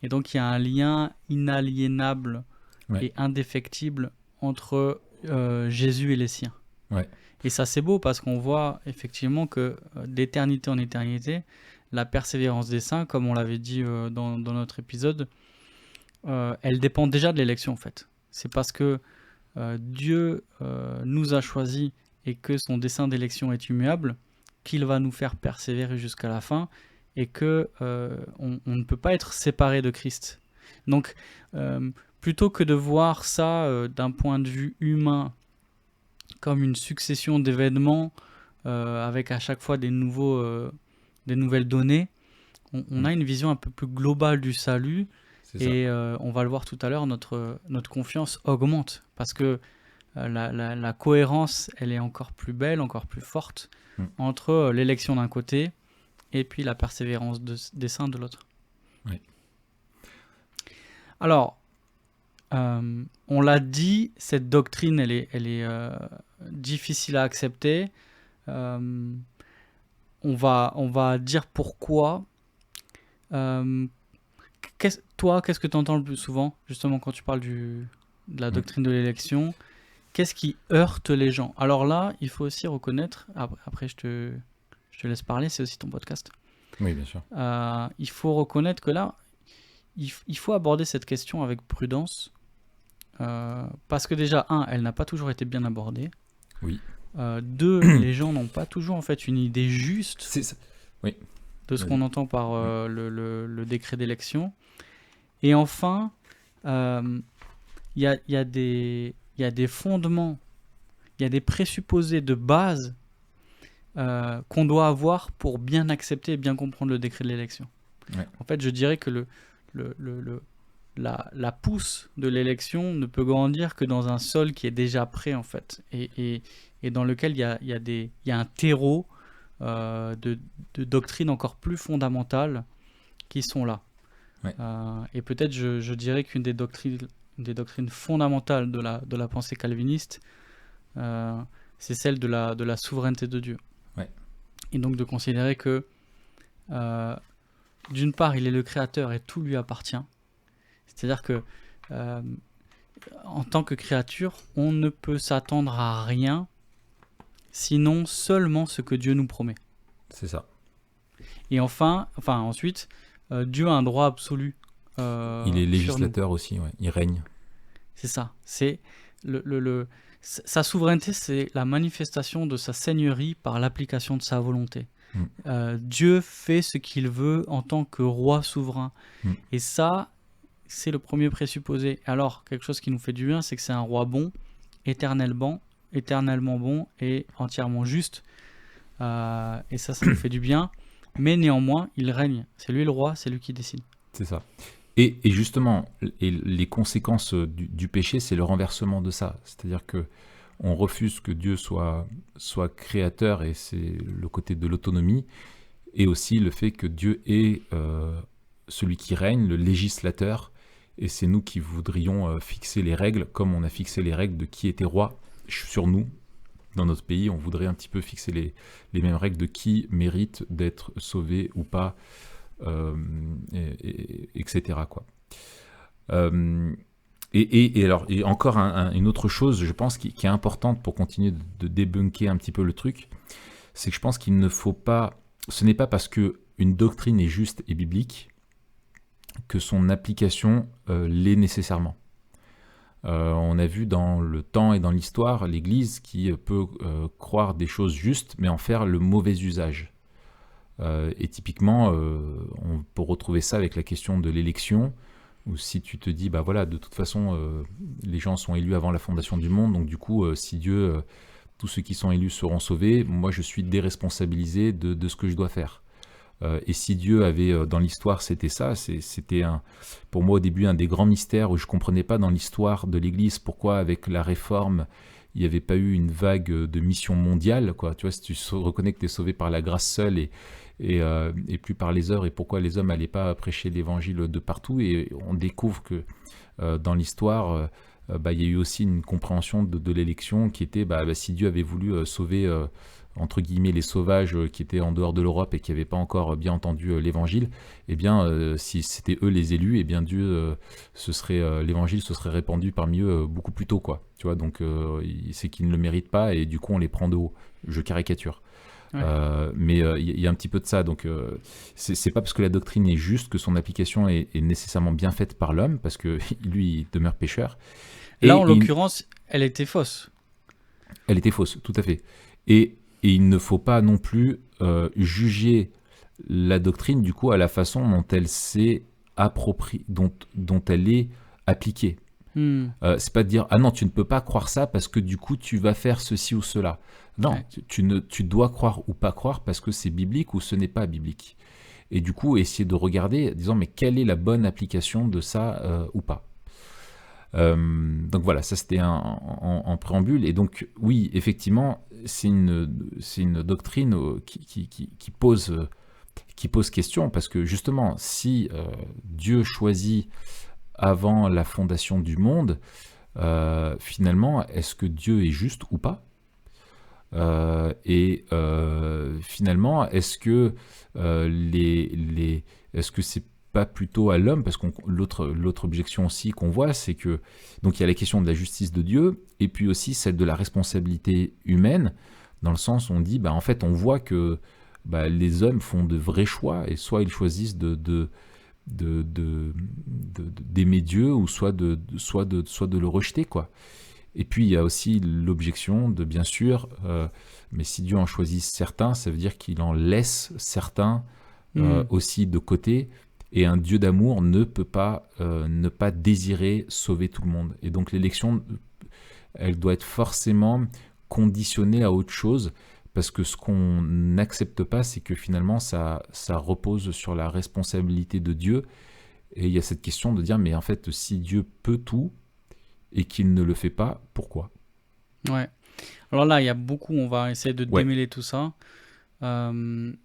Et donc, il y a un lien inaliénable et indéfectible entre Jésus et les siens. Ouais. Et ça, c'est beau parce qu'on voit effectivement que d'éternité en éternité, la persévérance des saints, comme on l'avait dit dans notre épisode, elle dépend déjà de l'élection, en fait. C'est parce que Dieu nous a choisis et que son dessein d'élection est immuable qu'il va nous faire persévérer jusqu'à la fin, et que on ne peut pas être séparé de Christ. Donc, plutôt que de voir ça d'un point de vue humain, comme une succession d'événements avec à chaque fois des nouvelles données, on a une vision un peu plus globale du salut, et on va le voir tout à l'heure, notre confiance augmente, parce que la cohérence, elle est encore plus belle, encore plus forte, entre l'élection d'un côté et puis la persévérance des saints de l'autre. Oui. Alors, on l'a dit, cette doctrine, elle est difficile à accepter. On va dire pourquoi. Qu'est-ce que tu entends le plus souvent, justement, quand tu parles de la doctrine de l'élection? Qu'est-ce qui heurte les gens? Alors là, il faut aussi reconnaître, après je te laisse parler, c'est aussi ton podcast. Oui, bien sûr. Il faut reconnaître que là, il faut aborder cette question avec prudence, parce que déjà, elle n'a pas toujours été bien abordée. Oui. 2, les gens n'ont pas toujours en fait une idée juste de ce qu'on entend par le décret d'élection. Et enfin, il y a des fondements, il y a des présupposés de base qu'on doit avoir pour bien accepter et bien comprendre le décret de l'élection. Ouais. En fait, je dirais que la pousse de l'élection ne peut grandir que dans un sol qui est déjà prêt, en fait, et dans lequel il y a un terreau de doctrines encore plus fondamentales qui sont là. Ouais. Et peut-être je dirais qu'une des doctrines fondamentales de la pensée calviniste, c'est celle de la souveraineté de Dieu. Ouais. Et donc de considérer que d'une part, il est le créateur et tout lui appartient. C'est-à-dire que en tant que créature, on ne peut s'attendre à rien sinon seulement ce que Dieu nous promet. C'est ça. Et ensuite, Dieu a un droit absolu. Il est législateur aussi, ouais. Il règne. C'est ça. C'est sa souveraineté, c'est la manifestation de sa seigneurie par l'application de sa volonté. Dieu fait ce qu'il veut en tant que roi souverain. Et ça, c'est le premier présupposé. Alors, quelque chose qui nous fait du bien, c'est que c'est un roi bon, éternellement bon et entièrement juste. Et ça nous fait du bien. Mais néanmoins, il règne. C'est lui le roi, c'est lui qui décide. C'est ça. Et justement, les conséquences du péché, c'est le renversement de ça. C'est-à-dire que on refuse que Dieu soit créateur, et c'est le côté de l'autonomie, et aussi le fait que Dieu est celui qui règne, le législateur, et c'est nous qui voudrions fixer les règles, comme on a fixé les règles de qui était roi sur nous. Dans notre pays, on voudrait un petit peu fixer les mêmes règles de qui mérite d'être sauvé ou pas, etc. quoi. Et encore une autre chose, je pense, qui est importante pour continuer de débunker un petit peu le truc, c'est que je pense qu'il ne faut pas... Ce n'est pas parce qu'une doctrine est juste et biblique que son application l'est nécessairement. On a vu dans le temps et dans l'histoire l'Église qui peut croire des choses justes, mais en faire le mauvais usage. Et typiquement, on peut retrouver ça avec la question de l'élection, où si tu te dis, bah voilà, de toute façon, les gens sont élus avant la fondation du monde, donc du coup, si Dieu, tous ceux qui sont élus seront sauvés, moi je suis déresponsabilisé de ce que je dois faire. Et si Dieu avait, dans l'histoire, c'était ça, c'était pour moi au début un des grands mystères où je ne comprenais pas dans l'histoire de l'Église pourquoi avec la Réforme, il n'y avait pas eu une vague de mission mondiale, quoi. Tu vois, si tu reconnais que tu es sauvé par la grâce seule et plus par les œuvres, et pourquoi les hommes n'allaient pas prêcher l'évangile de partout, et on découvre que dans l'histoire, il y a eu aussi une compréhension de l'élection qui était, si Dieu avait voulu sauver entre guillemets les sauvages qui étaient en dehors de l'Europe et qui n'avaient pas encore bien entendu l'évangile, eh bien si c'était eux les élus, eh bien Dieu l'évangile se serait répandu parmi eux beaucoup plus tôt, quoi. Tu vois, donc c'est qu'ils ne le méritent pas et du coup on les prend de haut. Je caricature. Ouais. Mais il y a un petit peu de ça, donc c'est pas parce que la doctrine est juste que son application est nécessairement bien faite par l'homme, parce que lui il demeure pécheur. Là, en l'occurrence, elle était fausse. Elle était fausse, tout à fait. Et il ne faut pas non plus juger la doctrine du coup à la façon dont elle s'est appropriée, dont elle est appliquée. C'est pas de dire ah non, tu ne peux pas croire ça parce que du coup tu vas faire ceci ou cela. Non, ouais. tu dois croire ou pas croire parce que c'est biblique ou ce n'est pas biblique. Et du coup essayer de regarder, disant mais quelle est la bonne application de ça ou pas. Donc voilà, ça c'était en préambule. Et donc oui, effectivement, c'est une doctrine qui pose question, parce que justement, si Dieu choisit avant la fondation du monde, finalement, est-ce que Dieu est juste ou pas ? Finalement, est-ce que est-ce que c'est pas plutôt à l'homme, parce que l'autre objection aussi qu'on voit, c'est que donc il y a la question de la justice de Dieu et puis aussi celle de la responsabilité humaine, dans le sens où on dit en fait on voit que les hommes font de vrais choix, et soit ils choisissent d'aimer Dieu, ou soit de le rejeter, quoi. Et puis il y a aussi l'objection de bien sûr mais si Dieu en choisit certains, ça veut dire qu'il en laisse certains aussi de côté. Et un Dieu d'amour ne peut pas ne pas désirer sauver tout le monde. Et donc l'élection, elle doit être forcément conditionnée à autre chose, parce que ce qu'on n'accepte pas, c'est que finalement ça repose sur la responsabilité de Dieu. Et il y a cette question de dire, mais en fait, si Dieu peut tout et qu'il ne le fait pas, pourquoi ? Ouais. Alors là, il y a beaucoup, on va essayer de démêler tout ça. Il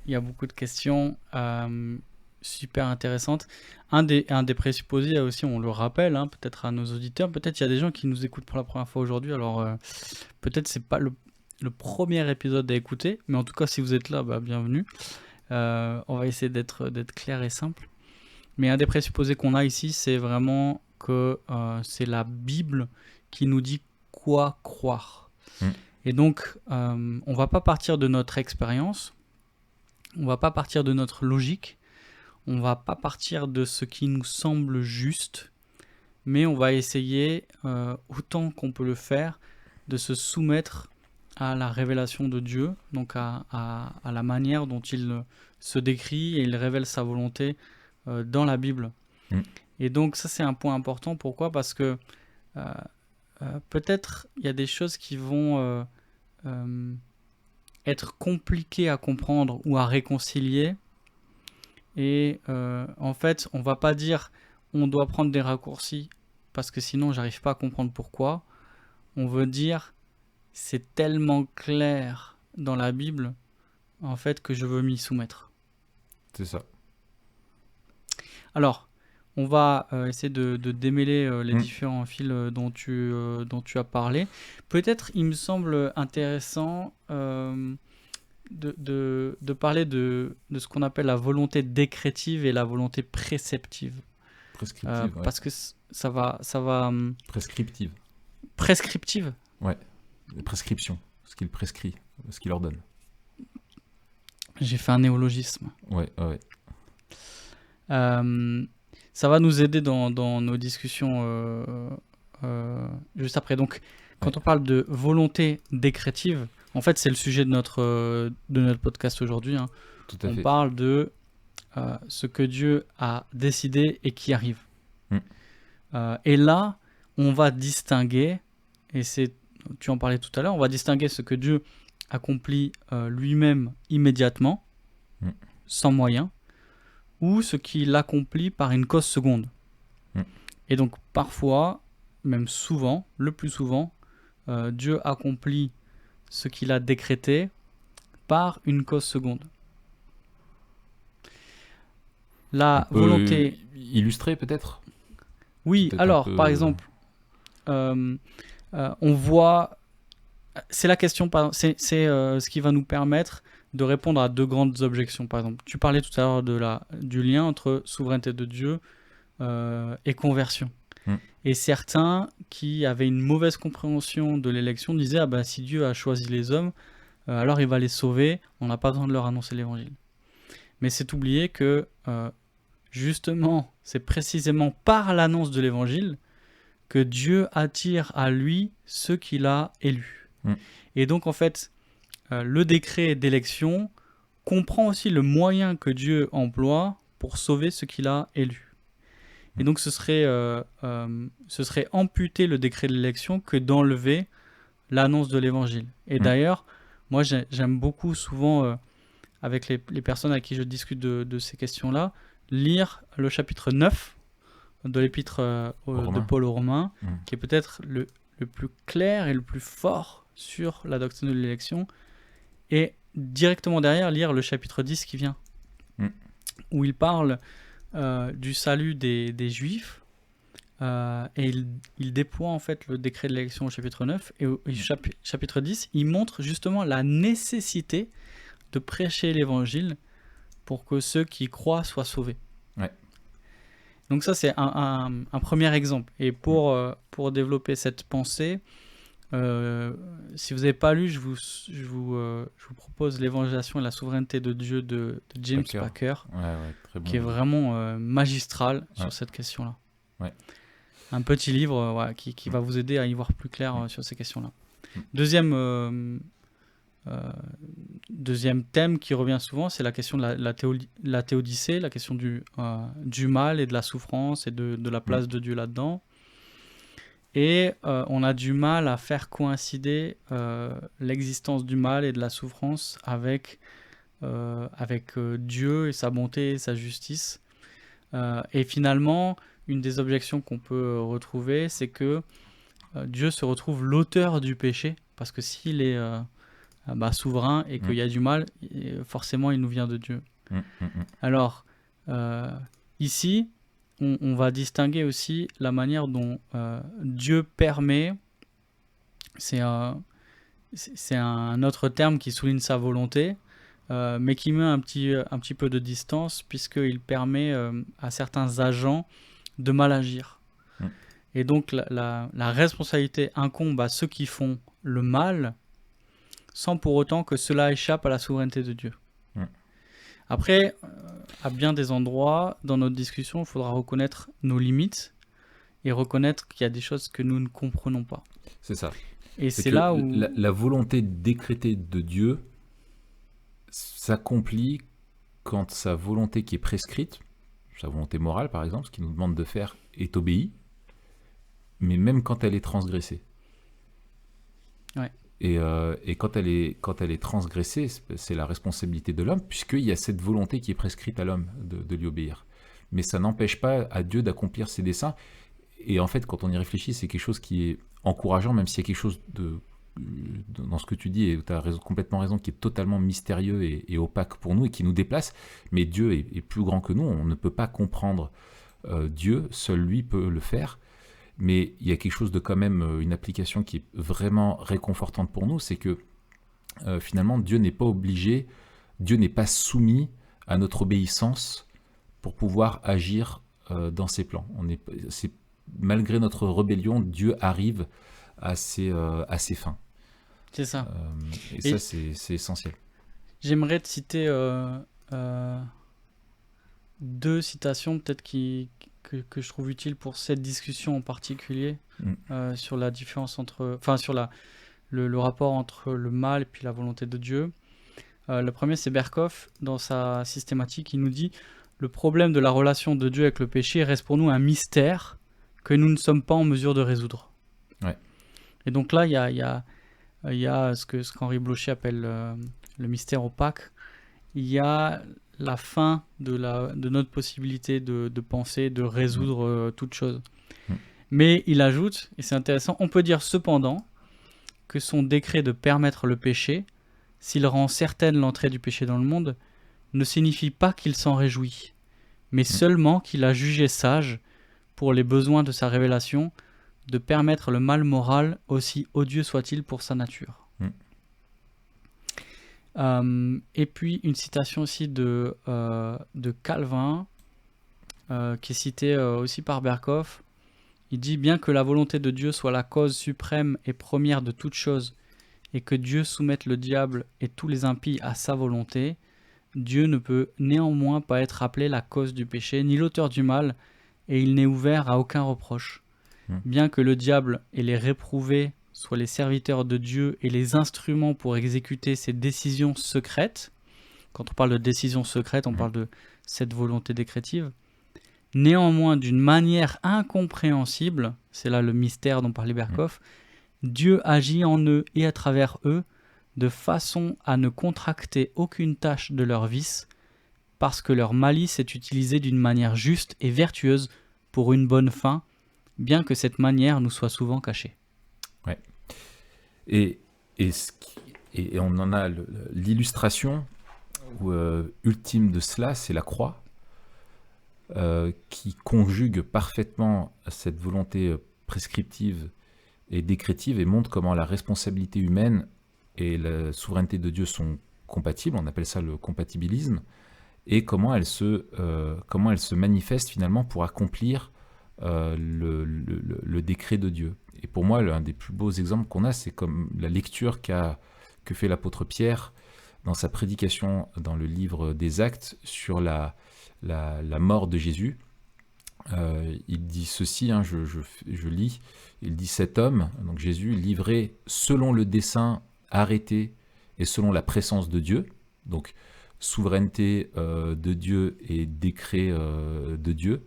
y a beaucoup de questions super intéressantes. Un des présupposés aussi, on le rappelle, peut-être à nos auditeurs, peut-être il y a des gens qui nous écoutent pour la première fois aujourd'hui, alors peut-être c'est pas le premier épisode à écouter, mais en tout cas si vous êtes là, bienvenue. On va essayer d'être clair et simple. Mais un des présupposés qu'on a ici, c'est vraiment que c'est la Bible qui nous dit quoi croire. Et donc, on va pas partir de notre expérience, on va pas partir de notre logique, on va pas partir de ce qui nous semble juste, mais on va essayer, autant qu'on peut le faire, de se soumettre à la révélation de Dieu, donc à la manière dont il se décrit et il révèle sa volonté dans la Bible. Mm. Et donc ça, c'est un point important. Pourquoi? Parce que peut-être il y a des choses qui vont être compliquées à comprendre ou à réconcilier. Et en fait, on va pas dire on doit prendre des raccourcis parce que sinon j'arrive pas à comprendre pourquoi. On veut dire c'est tellement clair dans la Bible en fait que je veux m'y soumettre. C'est ça. Alors, on va essayer de démêler les Mm. différents fils dont tu as parlé. Peut-être, il me semble intéressant de parler de ce qu'on appelle la volonté décrétive et la volonté préceptive. Prescriptive, ouais. Parce que ça va Prescriptive. prescriptive. Ouais. Prescription. Ce qu'il prescrit, ce qu'il ordonne. J'ai fait un néologisme. Ouais, ouais. Ça va nous aider dans nos discussions juste après. Donc, quand Ouais. on parle de volonté décrétive, en fait, c'est le sujet de notre podcast aujourd'hui, hein. Tout à On fait. parle de ce que Dieu a décidé et qui arrive. Mm. Et là, on va distinguer, et tu en parlais tout à l'heure, on va distinguer ce que Dieu accomplit lui-même immédiatement, Mm. sans moyen, ou ce qu'il accomplit par une cause seconde. Mm. Et donc parfois, même souvent, le plus souvent, Dieu accomplit ce qu'il a décrété par une cause seconde. La On peut volonté... illustrer peut-être. Oui, peut-être alors, un peu- par exemple, on voit... C'est la question, c'est ce qui va nous permettre de répondre à deux grandes objections. Par exemple, tu parlais tout à l'heure du lien entre souveraineté de Dieu et conversion. Mm. Et certains qui avaient une mauvaise compréhension de l'élection disaient ah ben, si Dieu a choisi les hommes, alors il va les sauver, on n'a pas besoin de leur annoncer l'évangile. Mais c'est oublier que justement, c'est précisément par l'annonce de l'évangile que Dieu attire à lui ceux qu'il a élus. Mm. Et donc en fait, le décret d'élection comprend aussi le moyen que Dieu emploie pour sauver ceux qu'il a élus. Et donc ce serait amputer le décret de l'élection que d'enlever l'annonce de l'évangile. Et d'ailleurs, moi j'aime beaucoup souvent, avec les personnes à qui je discute de ces questions-là, lire le chapitre 9 de l'épître de Paul aux Romains, qui est peut-être le plus clair et le plus fort sur la doctrine de l'élection, et directement derrière lire le chapitre 10 qui vient, où il parle du salut des Juifs, et il déploie en fait le décret de l'élection au chapitre 9, et au chapitre 10, il montre justement la nécessité de prêcher l'évangile pour que ceux qui croient soient sauvés. Ouais. Donc ça, c'est un premier exemple. Et pour développer cette pensée, si vous n'avez pas lu, je vous propose l'Évangélisation et la souveraineté de Dieu de James Packer, très bon, qui est vraiment magistral sur cette question-là. Ouais. Un petit livre qui va vous aider à y voir plus clair sur ces questions-là. Deuxième thème qui revient souvent, c'est la question de la théodicée, la question du mal et de la souffrance et de la place de Dieu là-dedans. Et on a du mal à faire coïncider l'existence du mal et de la souffrance avec Dieu et sa bonté et sa justice. Et finalement, une des objections qu'on peut retrouver, c'est que Dieu se retrouve l'auteur du péché, parce que s'il est souverain et qu'il y a du mal, forcément il nous vient de Dieu. Alors, ici, on va distinguer aussi la manière dont Dieu permet, c'est un autre terme qui souligne sa volonté, mais qui met un petit peu de distance, puisqu'il permet à certains agents de mal agir. Et donc la responsabilité incombe à ceux qui font le mal, sans pour autant que cela échappe à la souveraineté de Dieu. Après, à bien des endroits, dans notre discussion, il faudra reconnaître nos limites et reconnaître qu'il y a des choses que nous ne comprenons pas. C'est ça. Et c'est là où... La volonté décrétée de Dieu s'accomplit quand sa volonté qui est prescrite, sa volonté morale par exemple, ce qu'il nous demande de faire est obéi, mais même quand elle est transgressée. Ouais. Et quand elle est transgressée, c'est la responsabilité de l'homme, puisqu'il y a cette volonté qui est prescrite à l'homme de lui obéir. Mais ça n'empêche pas à Dieu d'accomplir ses desseins. Et en fait, quand on y réfléchit, c'est quelque chose qui est encourageant, même s'il y a quelque chose dans ce que tu dis, et tu as complètement raison, qui est totalement mystérieux et opaque pour nous et qui nous déplace. Mais Dieu est plus grand que nous, on ne peut pas comprendre Dieu, seul lui peut le faire. Mais il y a quelque chose de quand même, une application qui est vraiment réconfortante pour nous, c'est que finalement Dieu n'est pas obligé, Dieu n'est pas soumis à notre obéissance pour pouvoir agir dans ses plans. Malgré notre rébellion, Dieu arrive à ses fins. C'est ça. Et ça, c'est essentiel. J'aimerais te citer 2 citations peut-être que je trouve utiles pour cette discussion en particulier, sur la différence sur le rapport entre le mal et puis la volonté de Dieu. Le premier, c'est Berkhoff, dans sa systématique, il nous dit « Le problème de la relation de Dieu avec le péché reste pour nous un mystère que nous ne sommes pas en mesure de résoudre. » Ouais. Et donc là, il y a ce qu'Henri Blocher appelle le mystère opaque. Il y a la fin de notre possibilité de penser, de résoudre toute chose. Mais il ajoute, et c'est intéressant, on peut dire cependant que son décret de permettre le péché, s'il rend certaine l'entrée du péché dans le monde, ne signifie pas qu'il s'en réjouit, mais seulement qu'il a jugé sage, pour les besoins de sa révélation, de permettre le mal moral, aussi odieux soit-il pour sa nature. Et puis une citation aussi de Calvin, qui est citée aussi par Berkhoff. Il dit « Bien que la volonté de Dieu soit la cause suprême et première de toute chose, et que Dieu soumette le diable et tous les impies à sa volonté, Dieu ne peut néanmoins pas être appelé la cause du péché, ni l'auteur du mal, et il n'est ouvert à aucun reproche. Bien que le diable et les réprouvés soient les serviteurs de Dieu et les instruments pour exécuter ses décisions secrètes, quand on parle de décisions secrètes, on parle de cette volonté décrétive, néanmoins d'une manière incompréhensible, c'est là le mystère dont parlait Berkhoff, Dieu agit en eux et à travers eux de façon à ne contracter aucune tâche de leur vice, parce que leur malice est utilisée d'une manière juste et vertueuse pour une bonne fin, bien que cette manière nous soit souvent cachée. Ouais. Et on en a l'illustration ultime de cela, c'est la croix, qui conjugue parfaitement cette volonté prescriptive et décrétive et montre comment la responsabilité humaine et la souveraineté de Dieu sont compatibles, on appelle ça le compatibilisme, et comment elle se manifeste finalement pour accomplir le décret de Dieu. Et pour moi, l'un des plus beaux exemples qu'on a, c'est comme la lecture que fait l'apôtre Pierre dans sa prédication dans le livre des Actes sur la mort de Jésus. Il dit ceci, je lis, il dit « Cet homme, donc Jésus, livré selon le dessein arrêté et selon la présence de Dieu », donc souveraineté de Dieu et décret de Dieu,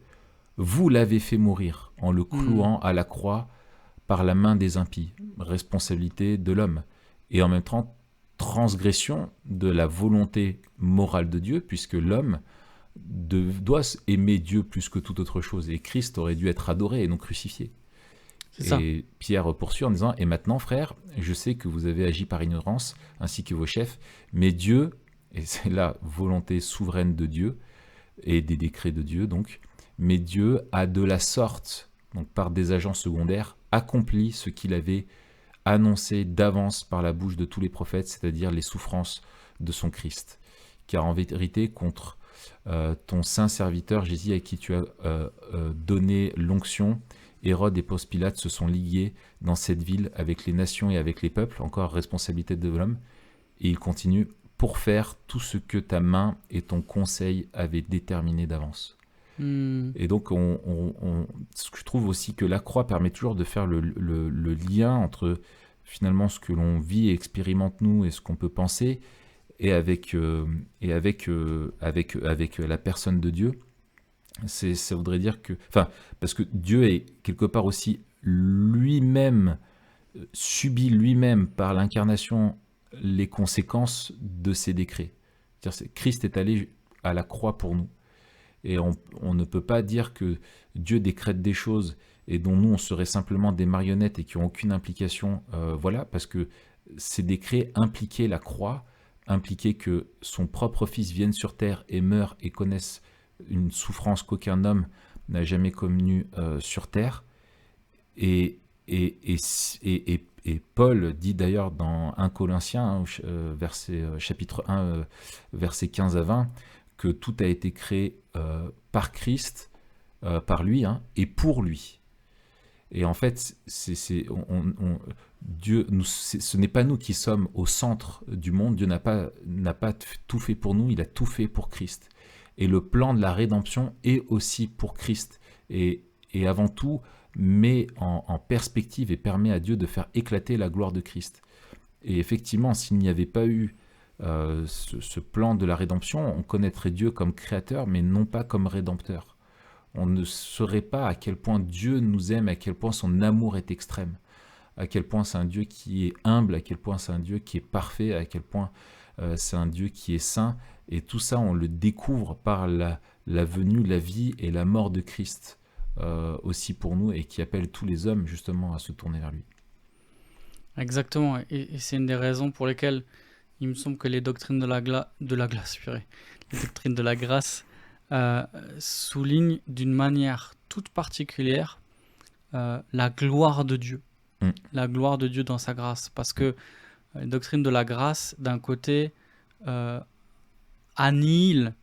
vous l'avez fait mourir en le clouant à la croix par la main des impies, responsabilité de l'homme, et en même temps transgression de la volonté morale de Dieu, puisque l'homme doit aimer Dieu plus que toute autre chose, et Christ aurait dû être adoré et non crucifié. Et Pierre poursuit en disant « Et maintenant, frères, je sais que vous avez agi par ignorance, ainsi que vos chefs, mais Dieu, et c'est la volonté souveraine de Dieu, et des décrets de Dieu, donc, mais Dieu a de la sorte, donc par des agents secondaires, accompli ce qu'il avait annoncé d'avance par la bouche de tous les prophètes, c'est-à-dire les souffrances de son Christ. Car en vérité, contre ton saint serviteur Jésus, à qui tu as donné l'onction, Hérode et Ponce Pilate se sont liés dans cette ville avec les nations et avec les peuples, encore responsabilité de l'homme, et il continue pour faire tout ce que ta main et ton conseil avaient déterminé d'avance. Et donc, je trouve aussi que la croix permet toujours de faire le lien entre finalement ce que l'on vit et expérimente nous et ce qu'on peut penser, et avec la personne de Dieu. Ça voudrait dire que, enfin, parce que Dieu est quelque part aussi lui-même, subit lui-même par l'incarnation les conséquences de ses décrets. Christ est allé à la croix pour nous. Et on ne peut pas dire que Dieu décrète des choses et dont nous, on serait simplement des marionnettes et qui n'ont aucune implication. Voilà, parce que ces décrets impliquaient la croix, impliquaient que son propre Fils vienne sur terre et meure et connaisse une souffrance qu'aucun homme n'a jamais connue sur terre. Et Paul dit d'ailleurs dans 1 Corinthiens, chapitre 1, versets 15 à 20, que tout a été créé par Christ, par lui, et pour lui. Et en fait, Dieu, ce n'est pas nous qui sommes au centre du monde. Dieu n'a pas tout fait pour nous, il a tout fait pour Christ. Et le plan de la rédemption est aussi pour Christ. Et avant tout, met en perspective et permet à Dieu de faire éclater la gloire de Christ. Et effectivement, s'il n'y avait pas eu ce plan de la rédemption, on connaîtrait Dieu comme créateur, mais non pas comme rédempteur. On ne saurait pas à quel point Dieu nous aime, à quel point son amour est extrême, à quel point c'est un Dieu qui est humble, à quel point c'est un Dieu qui est parfait, à quel point c'est un Dieu qui est saint. Et tout ça, on le découvre par la venue, la vie et la mort de Christ. Aussi pour nous, et qui appelle tous les hommes justement à se tourner vers lui. Exactement, et c'est une des raisons pour lesquelles il me semble que les doctrines de la grâce soulignent d'une manière toute particulière la gloire de Dieu. La gloire de Dieu dans sa grâce, parce que les doctrines de la grâce, d'un côté, annihilent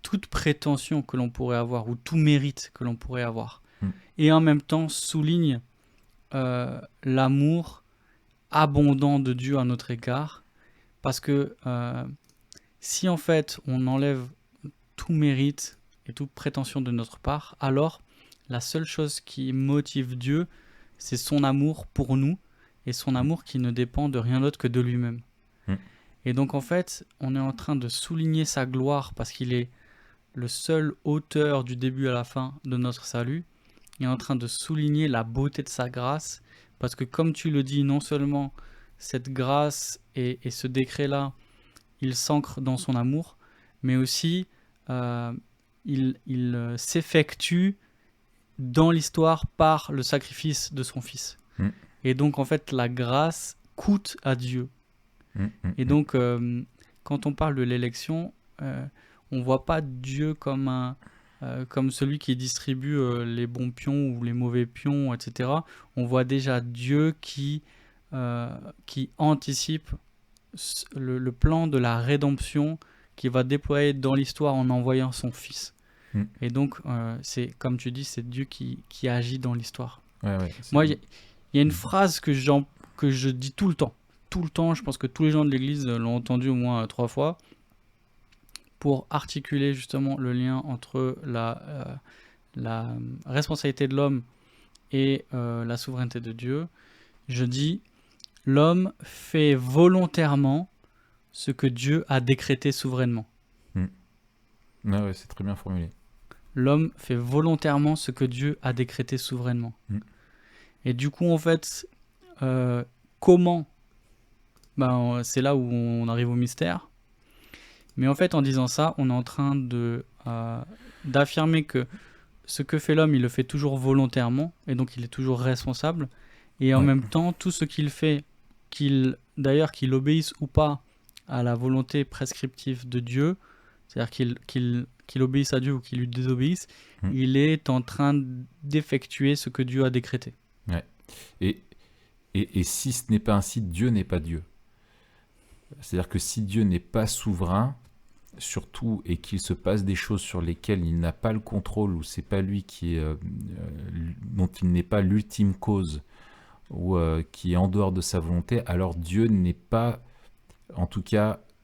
toute prétention que l'on pourrait avoir ou tout mérite que l'on pourrait avoir, et en même temps souligne l'amour abondant de Dieu à notre égard, parce que si en fait on enlève tout mérite et toute prétention de notre part, alors la seule chose qui motive Dieu, c'est son amour pour nous, et son amour qui ne dépend de rien d'autre que de lui-même. Et donc en fait on est en train de souligner sa gloire parce qu'il est le seul auteur du début à la fin de notre salut, est en train de souligner la beauté de sa grâce, parce que comme tu le dis, non seulement cette grâce et ce décret-là, il s'ancre dans son amour, mais aussi il s'effectue dans l'histoire par le sacrifice de son Fils. Et donc en fait la grâce coûte à Dieu. Et donc quand on parle de l'élection, on ne voit pas Dieu comme celui qui distribue les bons pions ou les mauvais pions, etc. On voit déjà Dieu qui anticipe le plan de la rédemption qui va déployer dans l'histoire en envoyant son Fils. Et donc, c'est comme tu dis, c'est Dieu qui agit dans l'histoire. Moi, il y a une phrase que je dis tout le temps. Tout le temps, je pense que tous les gens de l'Église l'ont entendu au moins 3 fois. Pour articuler justement le lien entre la responsabilité de l'homme et la souveraineté de Dieu, je dis l'homme fait volontairement ce que Dieu a décrété souverainement. Ouais, c'est très bien formulé. L'homme fait volontairement ce que Dieu a décrété souverainement. Et du coup, en fait, comment ? C'est là où on arrive au mystère. Mais en fait, en disant ça, on est en train d'affirmer que ce que fait l'homme, il le fait toujours volontairement, et donc il est toujours responsable. Et en même temps, tout ce qu'il fait, qu'il obéisse ou pas à la volonté prescriptive de Dieu, c'est-à-dire qu'il obéisse à Dieu ou qu'il lui désobéisse, il est en train d'effectuer ce que Dieu a décrété. Ouais. Et si ce n'est pas ainsi, Dieu n'est pas Dieu. C'est-à-dire que si Dieu n'est pas souverain, surtout, et qu'il se passe des choses sur lesquelles il n'a pas le contrôle, ou c'est pas lui dont il n'est pas l'ultime cause, ou qui est en dehors de sa volonté, alors Dieu n'est pas,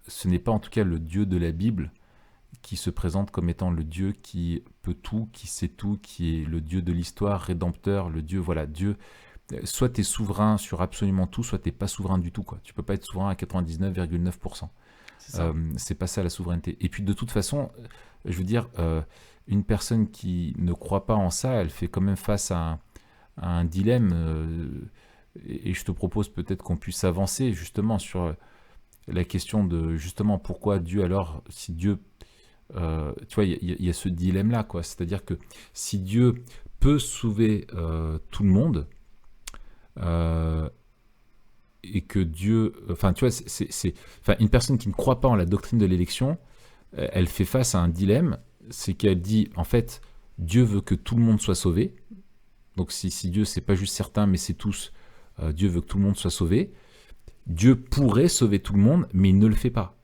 ce n'est pas en tout cas le Dieu de la Bible qui se présente comme étant le Dieu qui peut tout, qui sait tout, qui est le Dieu de l'histoire, rédempteur, le Dieu, Dieu. Soit tu es souverain sur absolument tout, soit tu n'es pas souverain du tout, quoi. Tu peux pas être souverain à 99,9%. C'est pas ça la souveraineté. Et puis de toute façon, je veux dire, une personne qui ne croit pas en ça, elle fait quand même face à un dilemme. Et je te propose peut-être qu'on puisse avancer justement sur la question de justement pourquoi Dieu alors, si Dieu, tu vois, il y a ce dilemme-là, quoi. C'est-à-dire que si Dieu peut sauver tout le monde, euh, et que Dieu, enfin, tu vois, enfin, une personne qui ne croit pas en la doctrine de l'élection, elle fait face à un dilemme, c'est qu'elle dit, en fait, Dieu veut que tout le monde soit sauvé. Donc si Dieu, c'est pas juste certains, mais c'est tous, Dieu veut que tout le monde soit sauvé. Dieu pourrait sauver tout le monde, mais il ne le fait pas.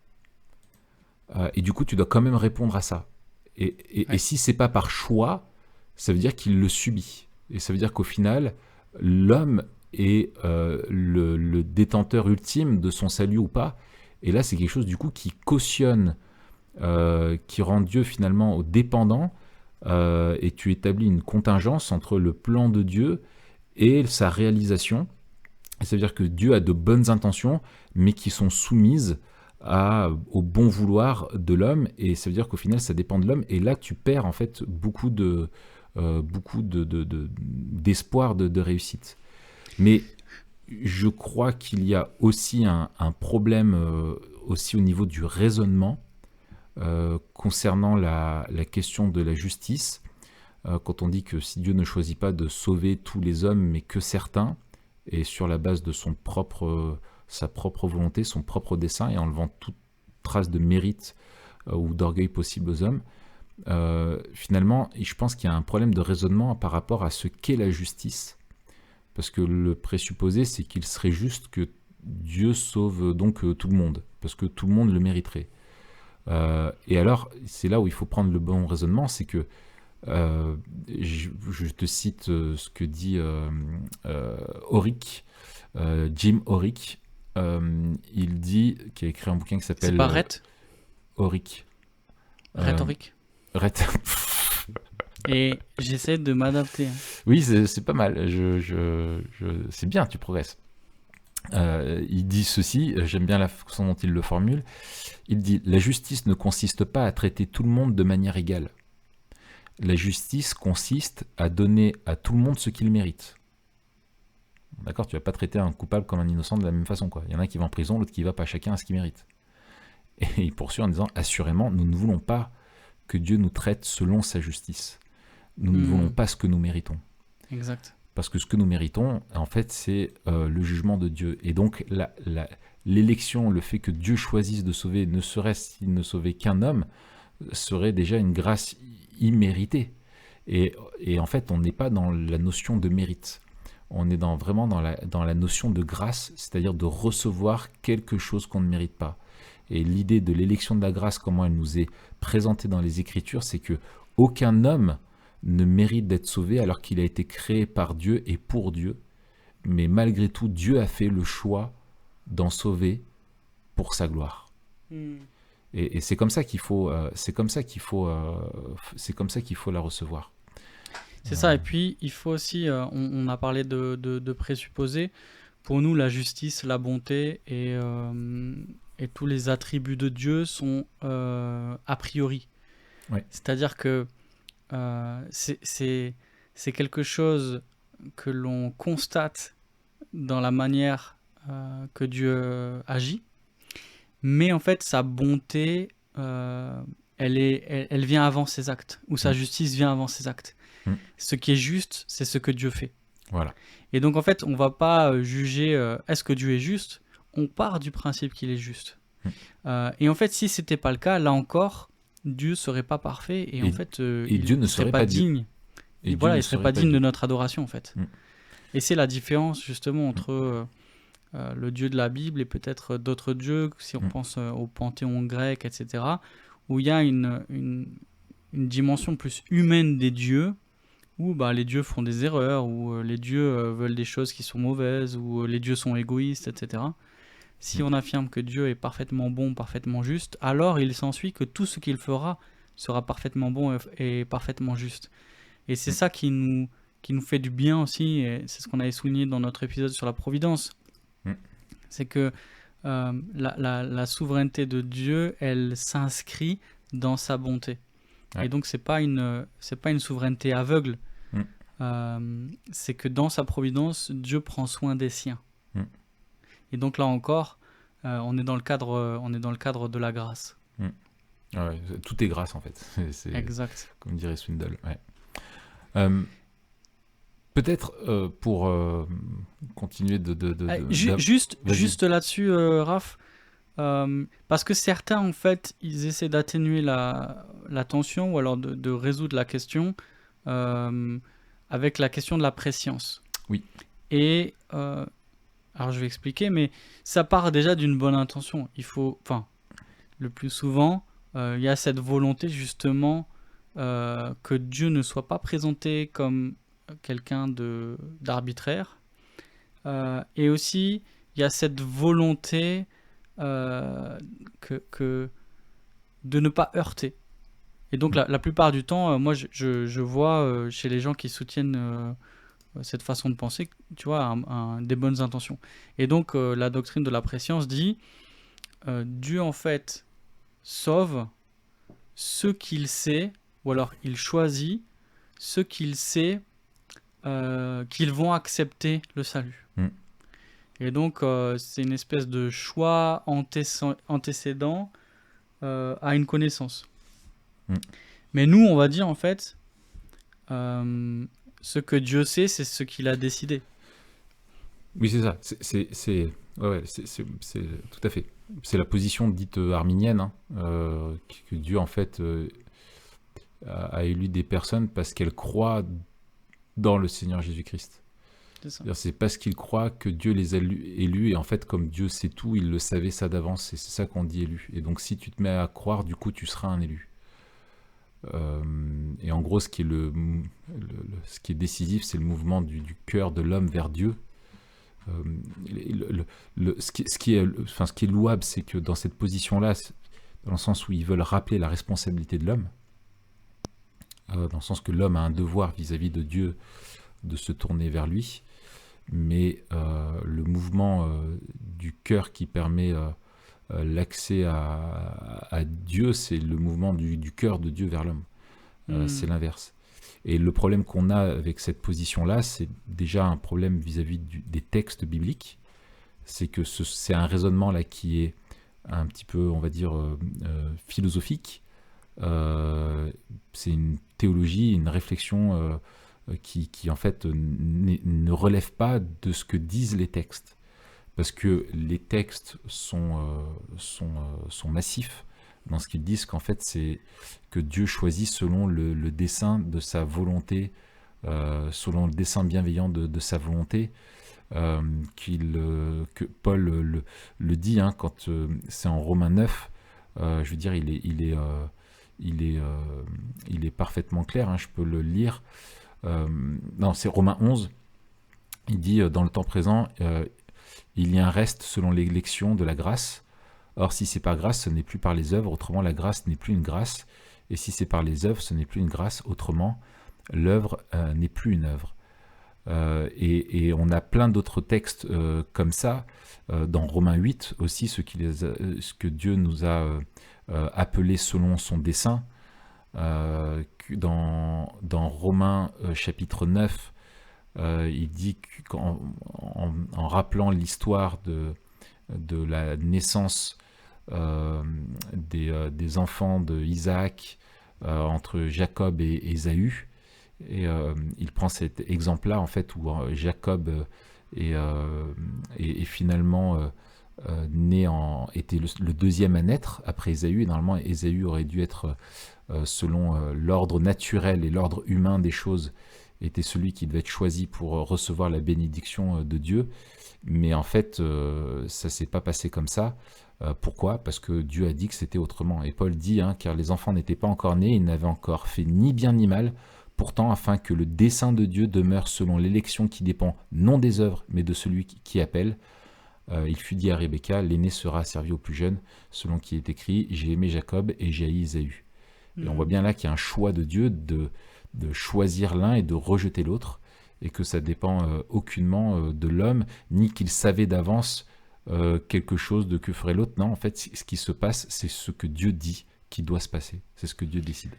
Et du coup, tu dois quand même répondre à ça. Et si c'est pas par choix, ça veut dire qu'il le subit. Et ça veut dire qu'au final, l'homme est le détenteur ultime de son salut ou pas. Et là, c'est quelque chose du coup qui cautionne, qui rend Dieu finalement dépendant. Et tu établis une contingence entre le plan de Dieu et sa réalisation. Et ça veut dire que Dieu a de bonnes intentions, mais qui sont soumises au bon vouloir de l'homme. Et ça veut dire qu'au final, ça dépend de l'homme. Et là, tu perds en fait beaucoup d'espoir de réussite. Mais je crois qu'il y a aussi un problème aussi au niveau du raisonnement concernant la question de la justice. Quand on dit que si Dieu ne choisit pas de sauver tous les hommes, mais que certains, et sur la base de sa propre volonté, son propre dessein, et en enlevant toute trace de mérite ou d'orgueil possible aux hommes, finalement, je pense qu'il y a un problème de raisonnement par rapport à ce qu'est la justice. Parce que le présupposé, c'est qu'il serait juste que Dieu sauve donc tout le monde, parce que tout le monde le mériterait. Et alors, c'est là où il faut prendre le bon raisonnement, c'est que je te cite ce que dit Orick, Jim Orick. Il dit, qui a écrit un bouquin qui s'appelle... C'est pas Rhett Orick. Rhétorique. Rhett. Et j'essaie de m'adapter. Oui, c'est pas mal. C'est bien, tu progresses. Il dit ceci, j'aime bien la façon dont il le formule. Il dit: la justice ne consiste pas à traiter tout le monde de manière égale. La justice consiste à donner à tout le monde ce qu'il mérite. D'accord, tu vas pas traiter un coupable comme un innocent de la même façon, quoi. Il y en a qui va en prison, l'autre qui va pas, chacun à ce qu'il mérite. Et il poursuit en disant: assurément, nous ne voulons pas que Dieu nous traite selon sa justice. Nous ne voulons pas ce que nous méritons. Exact. Parce que ce que nous méritons, en fait, c'est le jugement de Dieu. Et donc, l'élection, le fait que Dieu choisisse de sauver, ne serait-ce s'il ne sauvait qu'un homme, serait déjà une grâce imméritée. Et en fait, on n'est pas dans la notion de mérite. On est vraiment dans la notion de grâce, c'est-à-dire de recevoir quelque chose qu'on ne mérite pas. Et l'idée de l'élection de la grâce, comment elle nous est présentée dans les Écritures, c'est que aucun homme ne mérite d'être sauvé alors qu'il a été créé par Dieu et pour Dieu. Mais malgré tout, Dieu a fait le choix d'en sauver pour sa gloire. Et c'est comme ça qu'il faut, c'est comme ça qu'il faut la recevoir. C'est ça. Et puis il faut aussi, on a parlé de présupposés. Pour nous, la justice, la bonté et tous les attributs de Dieu sont a priori. Ouais. C'est-à-dire que c'est quelque chose que l'on constate dans la manière que Dieu agit, mais en fait sa bonté elle vient avant ses actes, ou sa justice vient avant ses actes. Ce qui est juste, c'est ce que Dieu fait. Voilà. Et donc en fait on va pas juger est-ce que Dieu est juste, on part du principe qu'il est juste. Et en fait si c'était pas le cas, là encore Dieu serait pas parfait et en fait Dieu ne serait pas digne. Et voilà, il serait pas digne de notre adoration en fait. Et c'est la différence justement entre le Dieu de la Bible et peut-être d'autres dieux, si on pense au panthéon grec, etc., où il y a une dimension plus humaine des dieux, où les dieux font des erreurs, où les dieux veulent des choses qui sont mauvaises, où les dieux sont égoïstes, etc. Si on affirme que Dieu est parfaitement bon, parfaitement juste, alors il s'ensuit que tout ce qu'il fera sera parfaitement bon et parfaitement juste. Et c'est ça qui nous fait du bien aussi, et c'est ce qu'on avait souligné dans notre épisode sur la providence. C'est que la souveraineté de Dieu, elle s'inscrit dans sa bonté. Ouais. Et donc, c'est pas une souveraineté aveugle. Mm. C'est que dans sa providence, Dieu prend soin des siens. Mm. Et donc là encore, on est dans le cadre de la grâce. Ouais, tout est grâce en fait. C'est Exact. comme dirait Swindoll. Ouais. Euh, Peut-être pour continuer Juste vas-y. là-dessus, Raph, parce que certains, en fait, ils essaient d'atténuer la tension ou alors de résoudre la question avec la question de la préscience. Oui. Et alors je vais expliquer, mais ça part déjà d'une bonne intention. Le plus souvent, il y a cette volonté justement que Dieu ne soit pas présenté comme quelqu'un d'arbitraire. Et aussi, il y a cette volonté de ne pas heurter. Et donc la plupart du temps, moi je vois chez les gens qui soutiennent cette façon de penser, tu vois, des bonnes intentions. Et donc la doctrine de la préscience dit Dieu en fait sauve ceux qu'il sait, ou alors il choisit ceux qu'il sait qu'ils vont accepter le salut. Mm. Et donc c'est une espèce de choix antécédent à une connaissance. Mm. Mais nous, on va dire en fait, ce que Dieu sait, c'est ce qu'il a décidé. Oui, c'est ça. C'est tout à fait. C'est la position dite arminienne, hein, que Dieu en fait a élu des personnes parce qu'elles croient dans le Seigneur Jésus-Christ. C'est ça. C'est parce qu'ils croient que Dieu les a élus, et en fait, comme Dieu sait tout, il le savait ça d'avance, et c'est ça qu'on dit élu. Et donc, si tu te mets à croire, du coup, tu seras un élu. Et en gros, ce qui est décisif, c'est le mouvement du cœur de l'homme vers Dieu. Ce qui est louable, c'est que dans cette position-là, dans le sens où ils veulent rappeler la responsabilité de l'homme, dans le sens que l'homme a un devoir vis-à-vis de Dieu de se tourner vers lui, mais le mouvement du cœur qui permet l'accès à Dieu, c'est le mouvement du cœur de Dieu vers l'homme. C'est l'inverse. Et le problème qu'on a avec cette position-là, c'est déjà un problème vis-à-vis des textes bibliques. C'est que c'est un raisonnement là qui est un petit peu, on va dire, philosophique. C'est une théologie, une réflexion qui en fait ne relève pas de ce que disent les textes. Parce que les textes sont massifs dans ce qu'ils disent, qu'en fait c'est que Dieu choisit selon le dessein de sa volonté, selon le dessein bienveillant de sa volonté, que Paul le dit, hein, quand c'est en Romains 9, je veux dire, il est parfaitement clair, hein, je peux le lire. Non, c'est Romains 11, il dit dans le temps présent, il y a un reste selon l'élection de la grâce. Or, si c'est par grâce, ce n'est plus par les œuvres, autrement la grâce n'est plus une grâce. Et si c'est par les œuvres, ce n'est plus une grâce, autrement l'œuvre n'est plus une œuvre. Et on a plein d'autres textes comme ça, dans Romains 8 aussi, ce que Dieu nous a appelés selon son dessein. Dans Romains chapitre 9, il dit qu'en rappelant l'histoire de la naissance des enfants d'Isaac entre Jacob et Ésaü, et il prend cet exemple-là en fait où Jacob est finalement était le deuxième à naître après Ésaü, et normalement Ésaü aurait dû être selon l'ordre naturel et l'ordre humain des choses, était celui qui devait être choisi pour recevoir la bénédiction de Dieu. Mais en fait, ça s'est pas passé comme ça. Pourquoi ? Parce que Dieu a dit que c'était autrement. Et Paul dit, hein, car les enfants n'étaient pas encore nés, ils n'avaient encore fait ni bien ni mal, pourtant afin que le dessein de Dieu demeure selon l'élection qui dépend non des œuvres, mais de celui qui appelle. Il fut dit à Rebecca, l'aîné sera servi au plus jeune, selon qui est écrit, j'ai aimé Jacob et j'ai haï Ésaü. Et on voit bien là qu'il y a un choix de Dieu de choisir l'un et de rejeter l'autre, et que ça dépend aucunement de l'homme, ni qu'il savait d'avance quelque chose de que ferait l'autre. Non, en fait, ce qui se passe, c'est ce que Dieu dit qui doit se passer. C'est ce que Dieu décide.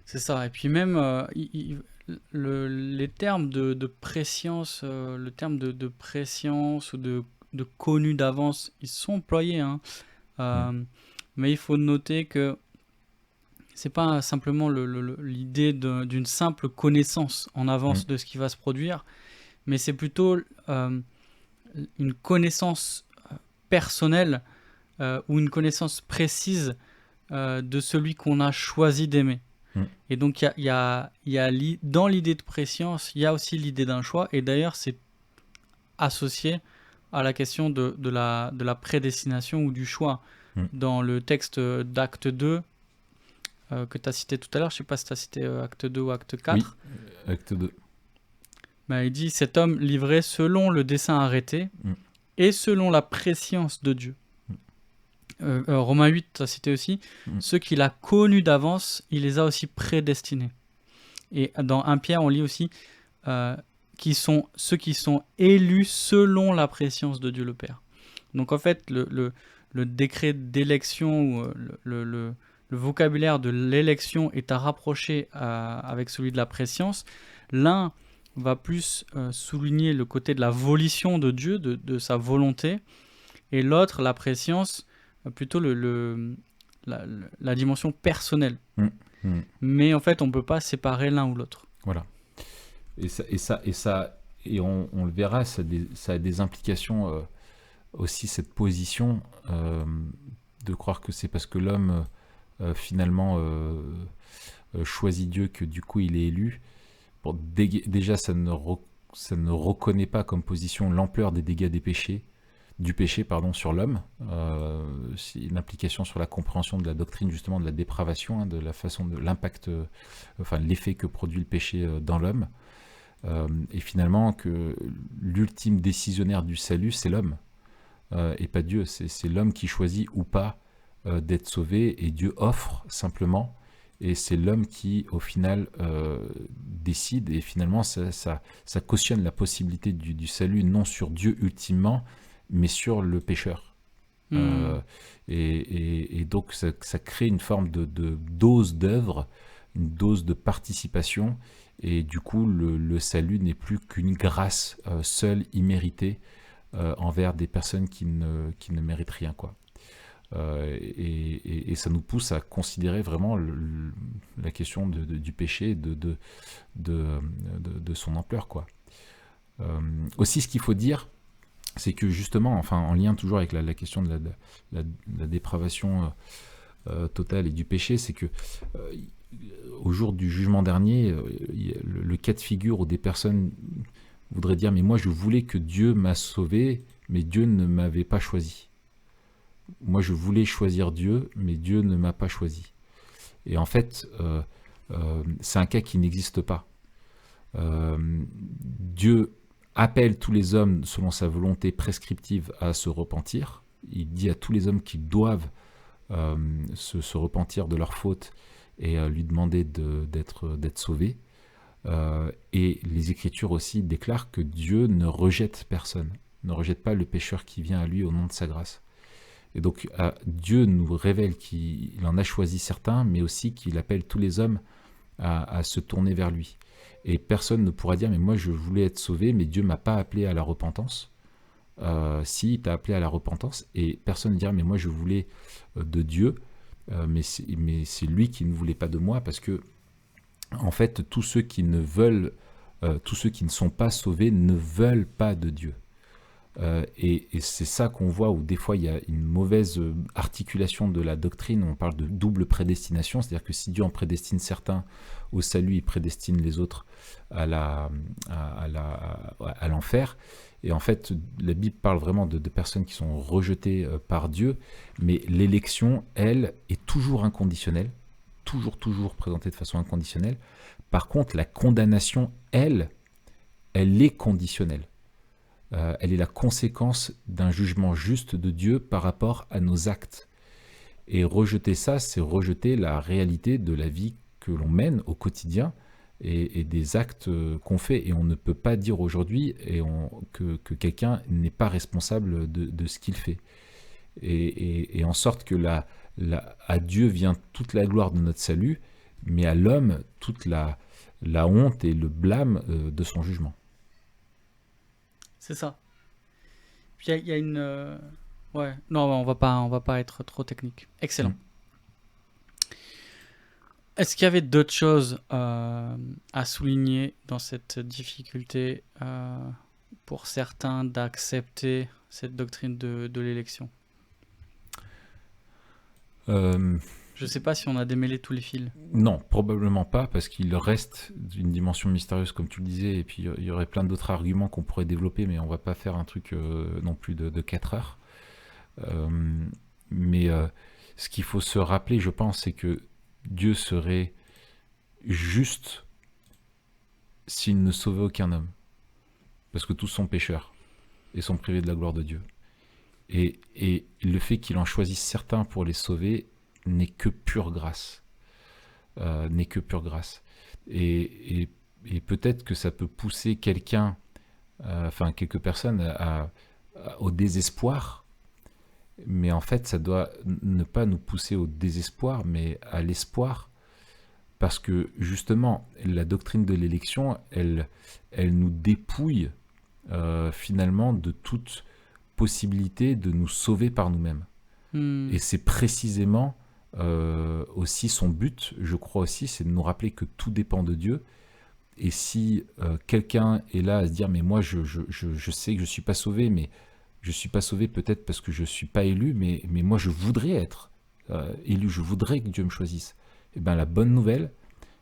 C'est ça. Et puis même les termes de préscience, le terme de préscience ou de connu d'avance, ils sont employés, hein. Mm. Mais il faut noter que c'est pas simplement l'idée d'une simple connaissance en Mm. avance de ce qui va se produire, mais c'est plutôt une connaissance personnelle ou une connaissance précise de celui qu'on a choisi d'aimer. Mm. Et donc, dans l'idée de préscience, il y a aussi l'idée d'un choix. Et d'ailleurs, c'est associé à la question de la prédestination ou du choix. Mm. Dans le texte d'Acte 2, que tu as cité tout à l'heure, je ne sais pas si tu as cité Acte 2 ou Acte 4. Oui, acte 2. Ben, il dit « Cet homme livré selon le dessein arrêté et selon la préscience de Dieu. » Romains 8, tu as cité aussi. « Ceux qu'il a connus d'avance, il les a aussi prédestinés. » Et dans 1 Pierre, on lit aussi qui sont ceux qui sont élus selon la préscience de Dieu le Père. Donc en fait, le décret d'élection ou le vocabulaire de l'élection est à rapprocher avec celui de la préscience. L'un va plus souligner le côté de la volition de Dieu, de sa volonté, et l'autre, la préscience, plutôt la dimension personnelle. Mais en fait, on ne peut pas séparer l'un ou l'autre. Voilà. Et on le verra, ça a des implications aussi, cette position de croire que c'est parce que l'homme finalement choisit Dieu que du coup il est élu. Bon, déjà, ça ne reconnaît pas comme position l'ampleur des dégâts du péché sur l'homme. C'est une implication sur la compréhension de la doctrine justement de la dépravation, hein, de la façon de l'impact, l'effet que produit le péché dans l'homme. Et finalement que l'ultime décisionnaire du salut, c'est l'homme et pas Dieu. C'est l'homme qui choisit ou pas d'être sauvé, et Dieu offre simplement, et c'est l'homme qui au final décide, et finalement ça cautionne la possibilité du salut, non sur Dieu ultimement, mais sur le pécheur. Et donc ça crée une forme de dose d'œuvre, une dose de participation, et du coup le salut n'est plus qu'une grâce seule, imméritée, envers des personnes qui ne méritent rien, quoi. Et ça nous pousse à considérer vraiment la question du péché, de son ampleur, quoi. Aussi, ce qu'il faut dire, c'est que justement, en lien toujours avec la question de la dépravation totale et du péché, c'est que au jour du jugement dernier, le cas de figure où des personnes voudraient dire « mais moi je voulais que Dieu m'a sauvé, mais Dieu ne m'avait pas choisi. Moi je voulais choisir Dieu, mais Dieu ne m'a pas choisi. » Et en fait, c'est un cas qui n'existe pas. Dieu appelle tous les hommes selon sa volonté prescriptive à se repentir. Il dit à tous les hommes qu'ils doivent se repentir de leurs fautes et lui demander d'être sauvés. Et les Écritures aussi déclarent que Dieu ne rejette personne, ne rejette pas le pécheur qui vient à lui au nom de sa grâce. Et donc Dieu nous révèle qu'il en a choisi certains, mais aussi qu'il appelle tous les hommes à se tourner vers lui. Et personne ne pourra dire « mais moi je voulais être sauvé, mais Dieu ne m'a pas appelé à la repentance ». Si, il t'a appelé à la repentance, et personne ne dira « mais moi je voulais de Dieu, mais c'est lui qui ne voulait pas de moi », parce que en fait, tous ceux qui ne sont pas sauvés ne veulent pas de Dieu. Et c'est ça qu'on voit, où des fois il y a une mauvaise articulation de la doctrine. On parle de double prédestination, c'est-à-dire que si Dieu en prédestine certains au salut, il prédestine les autres à l'enfer. Et en fait, la Bible parle vraiment de personnes qui sont rejetées par Dieu, mais l'élection, elle, est toujours inconditionnelle, toujours présentée de façon inconditionnelle. Par contre, la condamnation, elle est conditionnelle. Elle est la conséquence d'un jugement juste de Dieu par rapport à nos actes. Et rejeter ça, c'est rejeter la réalité de la vie que l'on mène au quotidien et des actes qu'on fait. Et on ne peut pas dire aujourd'hui que quelqu'un n'est pas responsable de ce qu'il fait. Et en sorte que à Dieu vient toute la gloire de notre salut, mais à l'homme toute la honte et le blâme de son jugement. C'est ça. Puis il y a une. Ouais, non, on va pas être trop technique. Excellent. Mm. Est-ce qu'il y avait d'autres choses à souligner dans cette difficulté pour certains d'accepter cette doctrine de l'élection? Je ne sais pas si on a démêlé tous les fils. Non, probablement pas, parce qu'il reste une dimension mystérieuse, comme tu le disais, et puis il y aurait plein d'autres arguments qu'on pourrait développer, mais on va pas faire un truc non plus de 4 heures. Mais ce qu'il faut se rappeler, je pense, c'est que Dieu serait juste s'il ne sauvait aucun homme, parce que tous sont pécheurs et sont privés de la gloire de Dieu. Et le fait qu'il en choisisse certains pour les sauver n'est que pure grâce. N'est que pure grâce. Et peut-être que ça peut pousser quelqu'un, enfin quelques personnes, au désespoir, mais en fait ça doit ne pas nous pousser au désespoir, mais à l'espoir, parce que justement la doctrine de l'élection, elle nous dépouille finalement de toute possibilité de nous sauver par nous-mêmes. Et c'est précisément aussi son but, je crois aussi, c'est de nous rappeler que tout dépend de Dieu. Et si quelqu'un est là à se dire mais moi je sais que je ne suis pas sauvé, mais je ne suis pas sauvé peut-être parce que je ne suis pas élu, mais moi je voudrais être élu, je voudrais que Dieu me choisisse. Et bien la bonne nouvelle,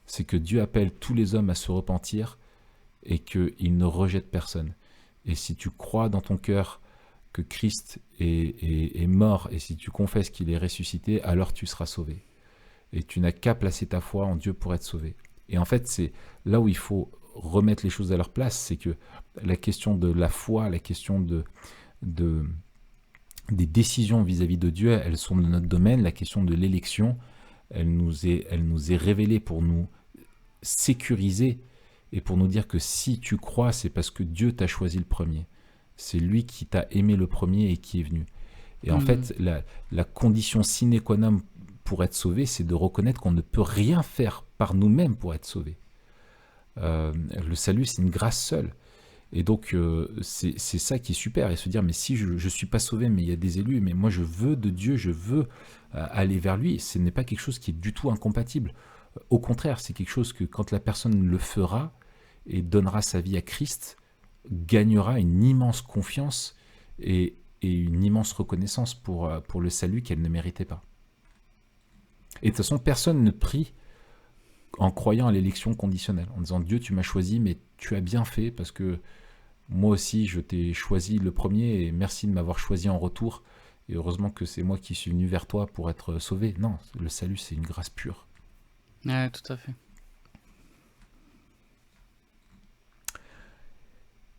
c'est que Dieu appelle tous les hommes à se repentir et qu'il ne rejette personne. Et si tu crois dans ton cœur que Christ est mort, et si tu confesses qu'il est ressuscité, alors tu seras sauvé. Et tu n'as qu'à placer ta foi en Dieu pour être sauvé. Et en fait, c'est là où il faut remettre les choses à leur place, c'est que la question de la foi, la question des décisions vis-à-vis de Dieu, elles sont de notre domaine. La question de l'élection, elle nous est révélée pour nous sécuriser et pour nous dire que si tu crois, c'est parce que Dieu t'a choisi le premier. C'est lui qui t'a aimé le premier et qui est venu. Et en fait, la condition sine qua non pour être sauvé, c'est de reconnaître qu'on ne peut rien faire par nous-mêmes pour être sauvé. Le salut, c'est une grâce seule. Et donc, c'est ça qui est super. Et se dire, mais si je ne suis pas sauvé, mais il y a des élus, mais moi je veux de Dieu, je veux aller vers lui, ce n'est pas quelque chose qui est du tout incompatible. Au contraire, c'est quelque chose que quand la personne le fera et donnera sa vie à Christ, gagnera une immense confiance et une immense reconnaissance pour le salut qu'elle ne méritait pas. Et de toute façon, personne ne prie en croyant à l'élection conditionnelle, en disant Dieu, tu m'as choisi, mais tu as bien fait parce que moi aussi, je t'ai choisi le premier et merci de m'avoir choisi en retour. Et heureusement que c'est moi qui suis venu vers toi pour être sauvé. Non, le salut, c'est une grâce pure. Ouais, tout à fait.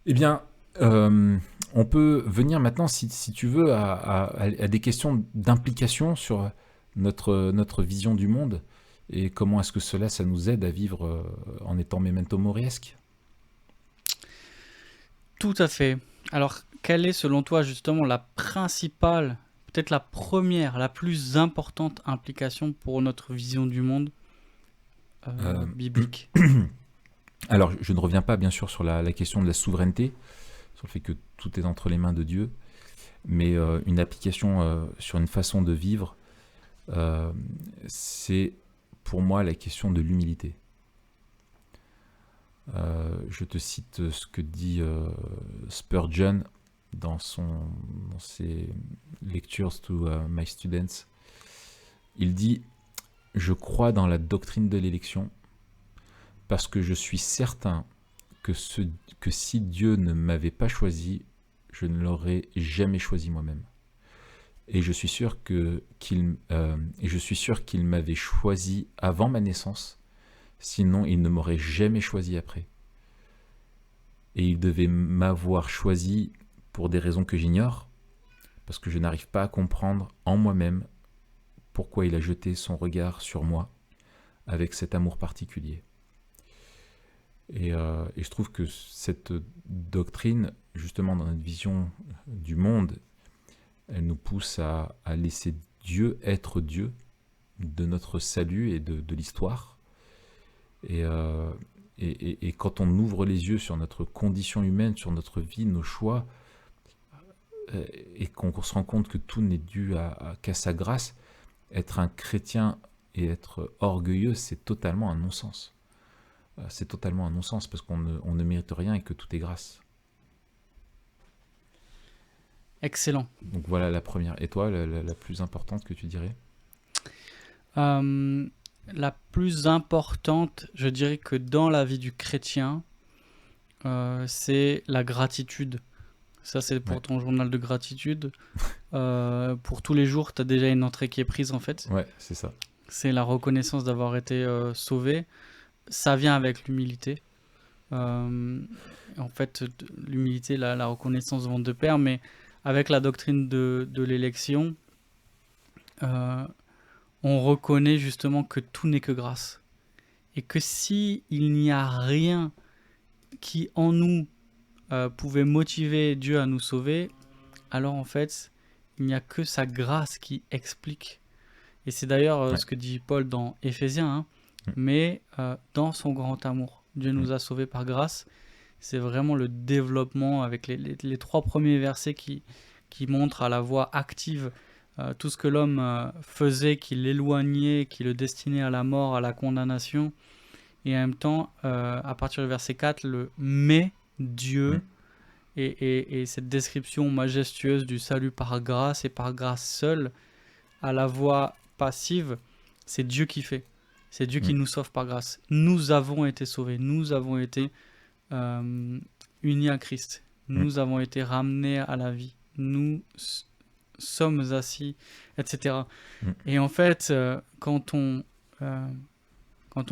Eh bien, on peut venir maintenant, si tu veux, à des questions d'implication sur notre vision du monde et comment est-ce que cela, ça nous aide à vivre en étant memento moriesque. Tout à fait. Alors, quelle est selon toi justement la principale, peut-être la première, la plus importante implication pour notre vision du monde biblique? Alors, je ne reviens pas bien sûr sur la question de la souveraineté, sur le fait que tout est entre les mains de Dieu, mais une application sur une façon de vivre, c'est pour moi la question de l'humilité. Je te cite ce que dit Spurgeon dans ses lectures to my students. Il dit « Je crois dans la doctrine de l'élection parce que je suis certain que si Dieu ne m'avait pas choisi, je ne l'aurais jamais choisi moi-même. Et je suis sûr qu'il m'avait choisi avant ma naissance, sinon il ne m'aurait jamais choisi après. Et il devait m'avoir choisi pour des raisons que j'ignore, parce que je n'arrive pas à comprendre en moi-même pourquoi il a jeté son regard sur moi avec cet amour particulier. Et je trouve que cette doctrine, justement dans notre vision du monde, elle nous pousse à laisser Dieu être Dieu de notre salut et de l'histoire, Et, euh, et quand on ouvre les yeux sur notre condition humaine, sur notre vie, nos choix, et qu'on se rend compte que tout n'est dû qu'à sa grâce, être un chrétien et être orgueilleux, c'est totalement un non-sens. C'est totalement un non-sens parce on ne mérite rien et que tout est grâce. Excellent. Donc voilà la première. Et toi, la plus importante que tu dirais? Euh, la plus importante, je dirais que dans la vie du chrétien, c'est la gratitude. Ça, c'est pour Ouais, ton journal de gratitude. Pour tous les jours, tu as déjà une entrée qui est prise en fait. ouais, c'est ça. C'est la reconnaissance d'avoir été sauvé. Ça vient avec l'humilité. Euh, En fait, l'humilité, la reconnaissance vont de pair, mais avec la doctrine de l'élection, euh, on reconnaît justement que tout n'est que grâce. Et que si il n'y a rien qui en nous pouvait motiver Dieu à nous sauver, alors en fait, il n'y a que sa grâce qui explique. Et c'est d'ailleurs Ouais. ce que dit Paul dans Éphésiens, hein, Mm, mais dans son grand amour. Dieu mm, nous a sauvés par grâce. C'est vraiment le développement avec les trois premiers versets qui montrent à la voix active tout ce que l'homme faisait, qui l'éloignait, qui le destinait à la mort, à la condamnation. Et en même temps, à partir du verset 4, le mais mm, Dieu et cette description majestueuse du salut par grâce et par grâce seule, à la voix passive, c'est Dieu qui fait. C'est Dieu qui mm, nous sauve par grâce. Nous avons été sauvés, nous avons été unis à Christ, mm, nous avons été ramenés à la vie, nous sommes assis, etc. mm, Et en fait, euh, quand on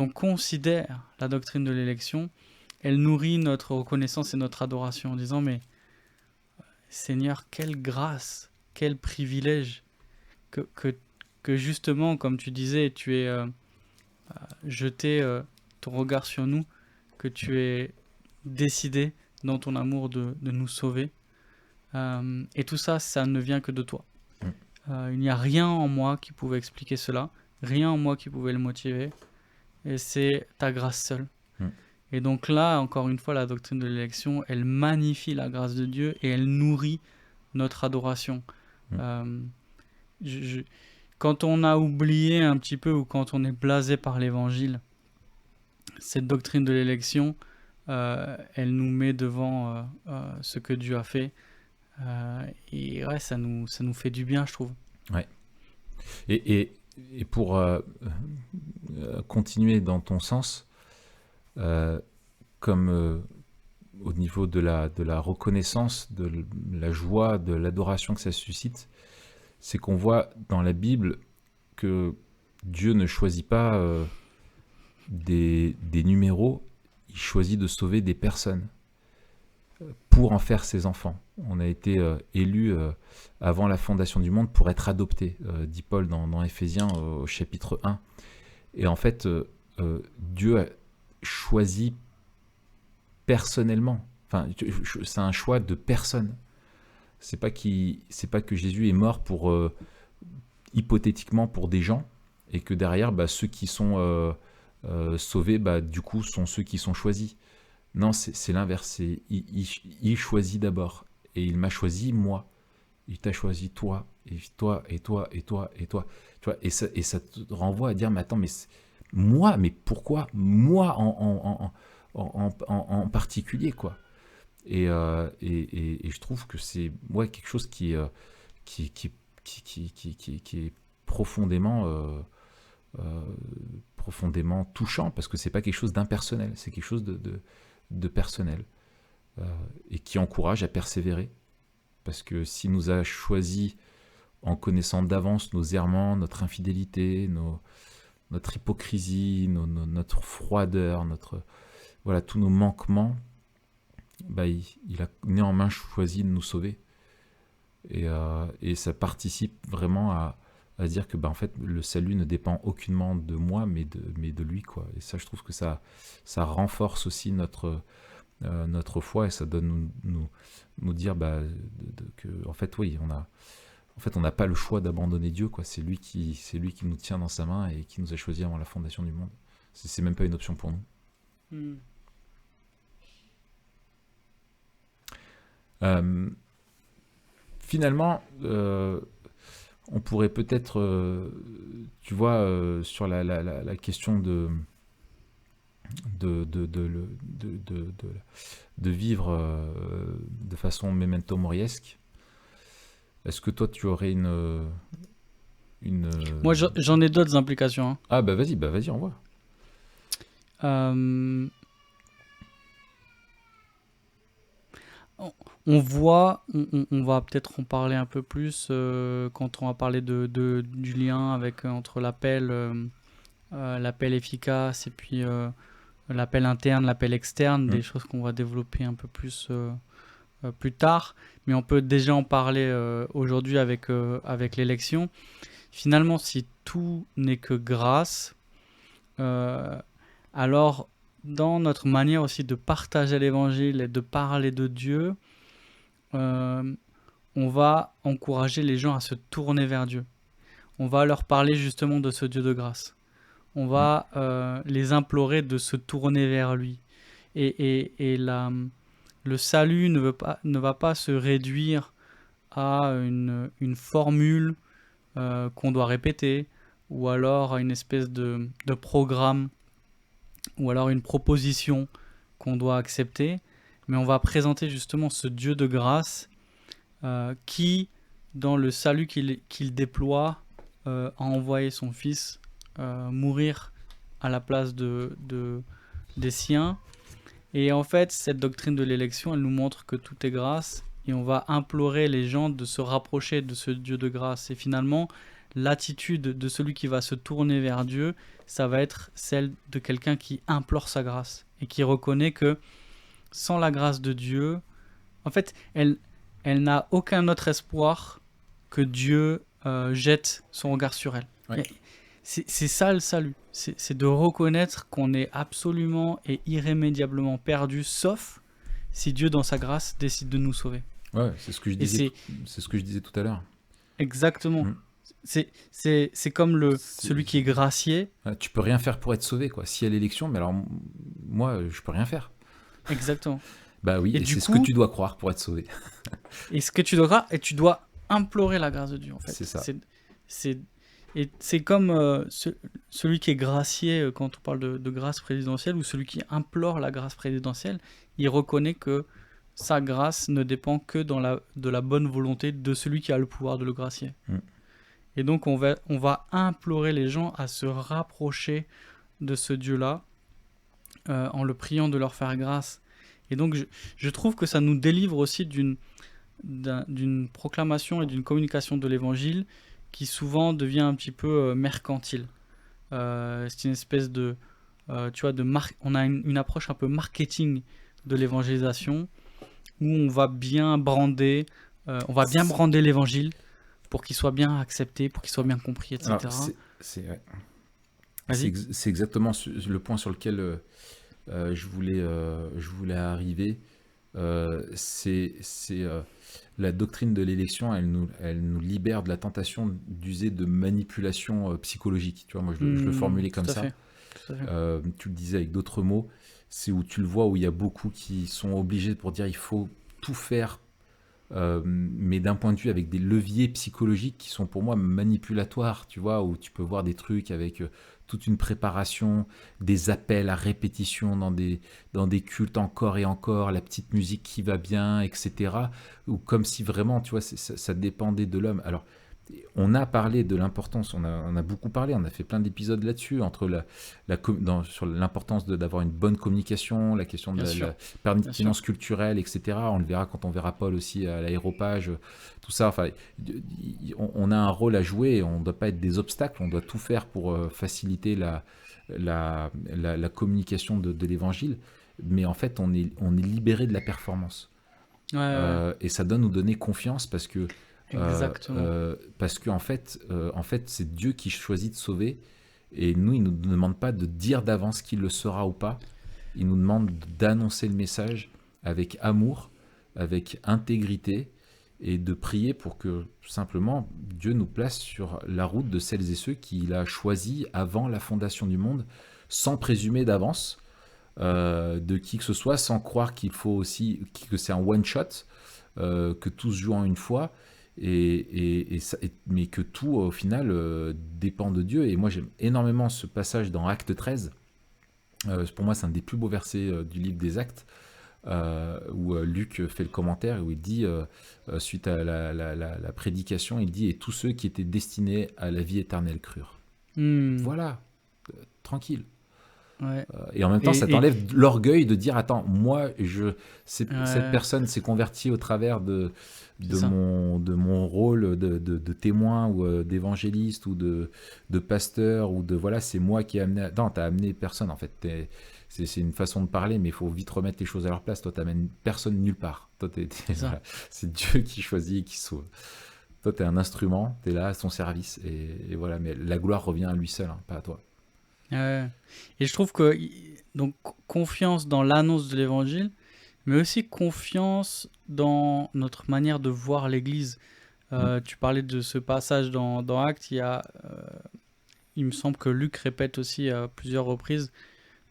considère la doctrine de l'élection, elle nourrit notre reconnaissance et notre adoration en disant mais Seigneur, quelle grâce, quel privilège que, que, que justement, comme tu disais, tu es jeté ton regard sur nous, que tu es décidé dans ton amour de nous sauver. Et tout ça, ça ne vient que de toi. mm, Il n'y a rien en moi qui pouvait expliquer cela, rien en moi qui pouvait le motiver, et c'est ta grâce seule. mm, Et donc là, encore une fois, la doctrine de l'élection, elle magnifie la grâce de Dieu et elle nourrit notre adoration. mm. Euh, je- je- Quand on a oublié un petit peu ou quand on est blasé par l'évangile, cette doctrine de l'élection, elle nous met devant ce que Dieu a fait. Et ouais, ça nous fait du bien, je trouve. Ouais. Et, et, et pour continuer dans ton sens, euh, comme au niveau de la reconnaissance, la joie, de l'adoration que ça suscite, c'est qu'on voit dans la Bible que Dieu ne choisit pas des numéros, il choisit de sauver des personnes pour en faire ses enfants. On a été élus avant la fondation du monde pour être adoptés, dit Paul dans Éphésiens au chapitre 1. Et en fait, Dieu a choisi personnellement. Enfin, c'est un choix de personne. C'est pas que Jésus est mort pour hypothétiquement pour des gens et que derrière, bah, ceux qui sont sauvés, bah, du coup, sont ceux qui sont choisis. Non, c'est l'inverse. Il choisit d'abord. Et il m'a choisi, moi. Il t'a choisi, toi. Et toi, et toi, et toi, et toi. Tu vois, et ça te renvoie à dire, mais attends, mais moi, mais pourquoi moi en particulier, quoi. Et je trouve que c'est ouais, quelque chose qui, qui, qui est profondément, euh, profondément touchant, parce que c'est pas quelque chose d'impersonnel, c'est quelque chose de personnel, euh, et qui encourage à persévérer. Parce que s'il nous a choisi en connaissant d'avance nos errements, notre infidélité, notre hypocrisie, notre froideur, voilà, tous nos manquements, bah, il a néanmoins choisi de nous sauver. Et ça participe vraiment à dire que bah, en fait, le salut ne dépend aucunement de moi, mais de lui, quoi. Et ça, je trouve que ça renforce aussi notre foi et ça donne nous dire bah, que, en fait, oui, on n'a pas le choix d'abandonner Dieu, quoi. C'est lui qui nous tient dans sa main et qui nous a choisi avant la fondation du monde. C'est même pas une option pour nous. Hmm. Finalement, on pourrait peut-être, tu vois, sur la question de vivre de façon memento moriesque, est-ce que toi tu aurais une... Moi, j'en ai d'autres implications, hein. Ah bah vas-y, on voit. Euh, on voit, on va peut-être en parler un peu plus quand on va parler du lien entre l'appel efficace et puis l'appel interne, l'appel externe, des choses qu'on va développer un peu plus plus tard. Mais on peut déjà en parler aujourd'hui avec l'élection. Finalement, si tout n'est que grâce, alors dans notre manière aussi de partager l'évangile et de parler de Dieu, on va encourager les gens à se tourner vers Dieu. On va leur parler justement de ce Dieu de grâce. On va les implorer de se tourner vers lui. Et le salut ne va pas se réduire à une formule qu'on doit répéter, ou alors à une espèce de programme, ou alors une proposition qu'on doit accepter, mais on va présenter justement ce Dieu de grâce qui, dans le salut qu'il déploie, a envoyé son Fils mourir à la place des siens. Et en fait, cette doctrine de l'élection, elle nous montre que tout est grâce, et on va implorer les gens de se rapprocher de ce Dieu de grâce. Et finalement, l'attitude de celui qui va se tourner vers Dieu, ça va être celle de quelqu'un qui implore sa grâce et qui reconnaît que sans la grâce de Dieu, en fait, elle n'a aucun autre espoir que Dieu jette son regard sur elle. Ouais. C'est ça le salut, c'est de reconnaître qu'on est absolument et irrémédiablement perdu, sauf si Dieu, dans sa grâce, décide de nous sauver. Ouais, c'est ce que je disais. C'est ce que je disais tout à l'heure. Exactement. C'est comme celui qui est gracié. Tu peux rien faire pour être sauvé, quoi. S'il y a l'élection, mais alors moi, je peux rien faire. Exactement. Bah oui, et c'est ce que tu dois croire pour être sauvé. Et ce que tu dois croire, et tu dois implorer la grâce de Dieu, en fait. C'est ça. Et c'est comme celui qui est gracié quand on parle de grâce présidentielle, ou celui qui implore la grâce présidentielle, il reconnaît que sa grâce ne dépend que de la bonne volonté de celui qui a le pouvoir de le gracier. Et donc on va implorer les gens à se rapprocher de ce Dieu-là en le priant de leur faire grâce. Et donc je trouve que ça nous délivre aussi d'une proclamation et d'une communication de l'évangile qui souvent devient un petit peu mercantile. C'est une espèce de... tu vois, on a une approche un peu marketing de l'évangélisation où on va bien brander l'évangile pour qu'il soit bien accepté, pour qu'il soit bien compris, etc. Alors, c'est exactement le point sur lequel je voulais arriver. La doctrine de l'élection, elle nous libère de la tentation d'user de manipulation psychologique. Tu vois, moi, je le formulais comme ça. Tu le disais avec d'autres mots. C'est où tu le vois, où il y a beaucoup qui sont obligés pour dire il faut tout faire, mais d'un point de vue avec des leviers psychologiques qui sont pour moi manipulatoires. Tu vois, où tu peux voir des trucs avec toute une préparation, des appels à répétition dans des cultes encore et encore, la petite musique qui va bien, etc. Ou comme si vraiment, tu vois, ça dépendait de l'homme. Alors, on a parlé de l'importance, on a beaucoup parlé, on a fait plein d'épisodes là-dessus, sur l'importance d'avoir une bonne communication, la question de la pertinence culturelle, etc. On le verra quand on verra Paul aussi à l'aéropage, tout ça. Enfin, on a un rôle à jouer et on ne doit pas être des obstacles, on doit tout faire pour faciliter la communication de l'évangile. Mais en fait, on est libéré de la performance. Et ça doit nous donner confiance parce que parce qu'en fait, c'est Dieu qui choisit de sauver, et nous, il ne nous demande pas de dire d'avance qu'il le sera ou pas. Il nous demande d'annoncer le message avec amour, avec intégrité, et de prier pour que simplement Dieu nous place sur la route de celles et ceux qu'il a choisis avant la fondation du monde sans présumer d'avance de qui que ce soit, sans croire qu'il faut aussi que c'est un one shot, que tout se joue en une fois, mais que tout au final dépend de Dieu. Et moi j'aime énormément ce passage dans Acte 13. Pour moi c'est un des plus beaux versets du livre des Actes, où Luc fait le commentaire, où il dit, suite à la prédication, il dit « Et tous ceux qui étaient destinés à la vie éternelle crurent. » Voilà, tranquille. Ouais. Et en même temps, ça t'enlève l'orgueil de dire attends, moi, cette Ouais. personne s'est convertie au travers de C'est ça. mon rôle de témoin ou d'évangéliste ou de pasteur ou de voilà, c'est moi qui ai amené. Non, t'as amené personne en fait. C'est une façon de parler, mais il faut vite remettre les choses à leur place. Toi, t'amènes personne nulle part. Toi, C'est ça. voilà, c'est Dieu qui choisit et qui sauve. Toi, t'es un instrument, t'es là à son service et voilà. Mais la gloire revient à lui seul, hein, pas à toi. Ouais. Et je trouve que donc confiance dans l'annonce de l'évangile, mais aussi confiance dans notre manière de voir l'Église. Tu parlais de ce passage dans Actes, il me semble que Luc répète aussi à plusieurs reprises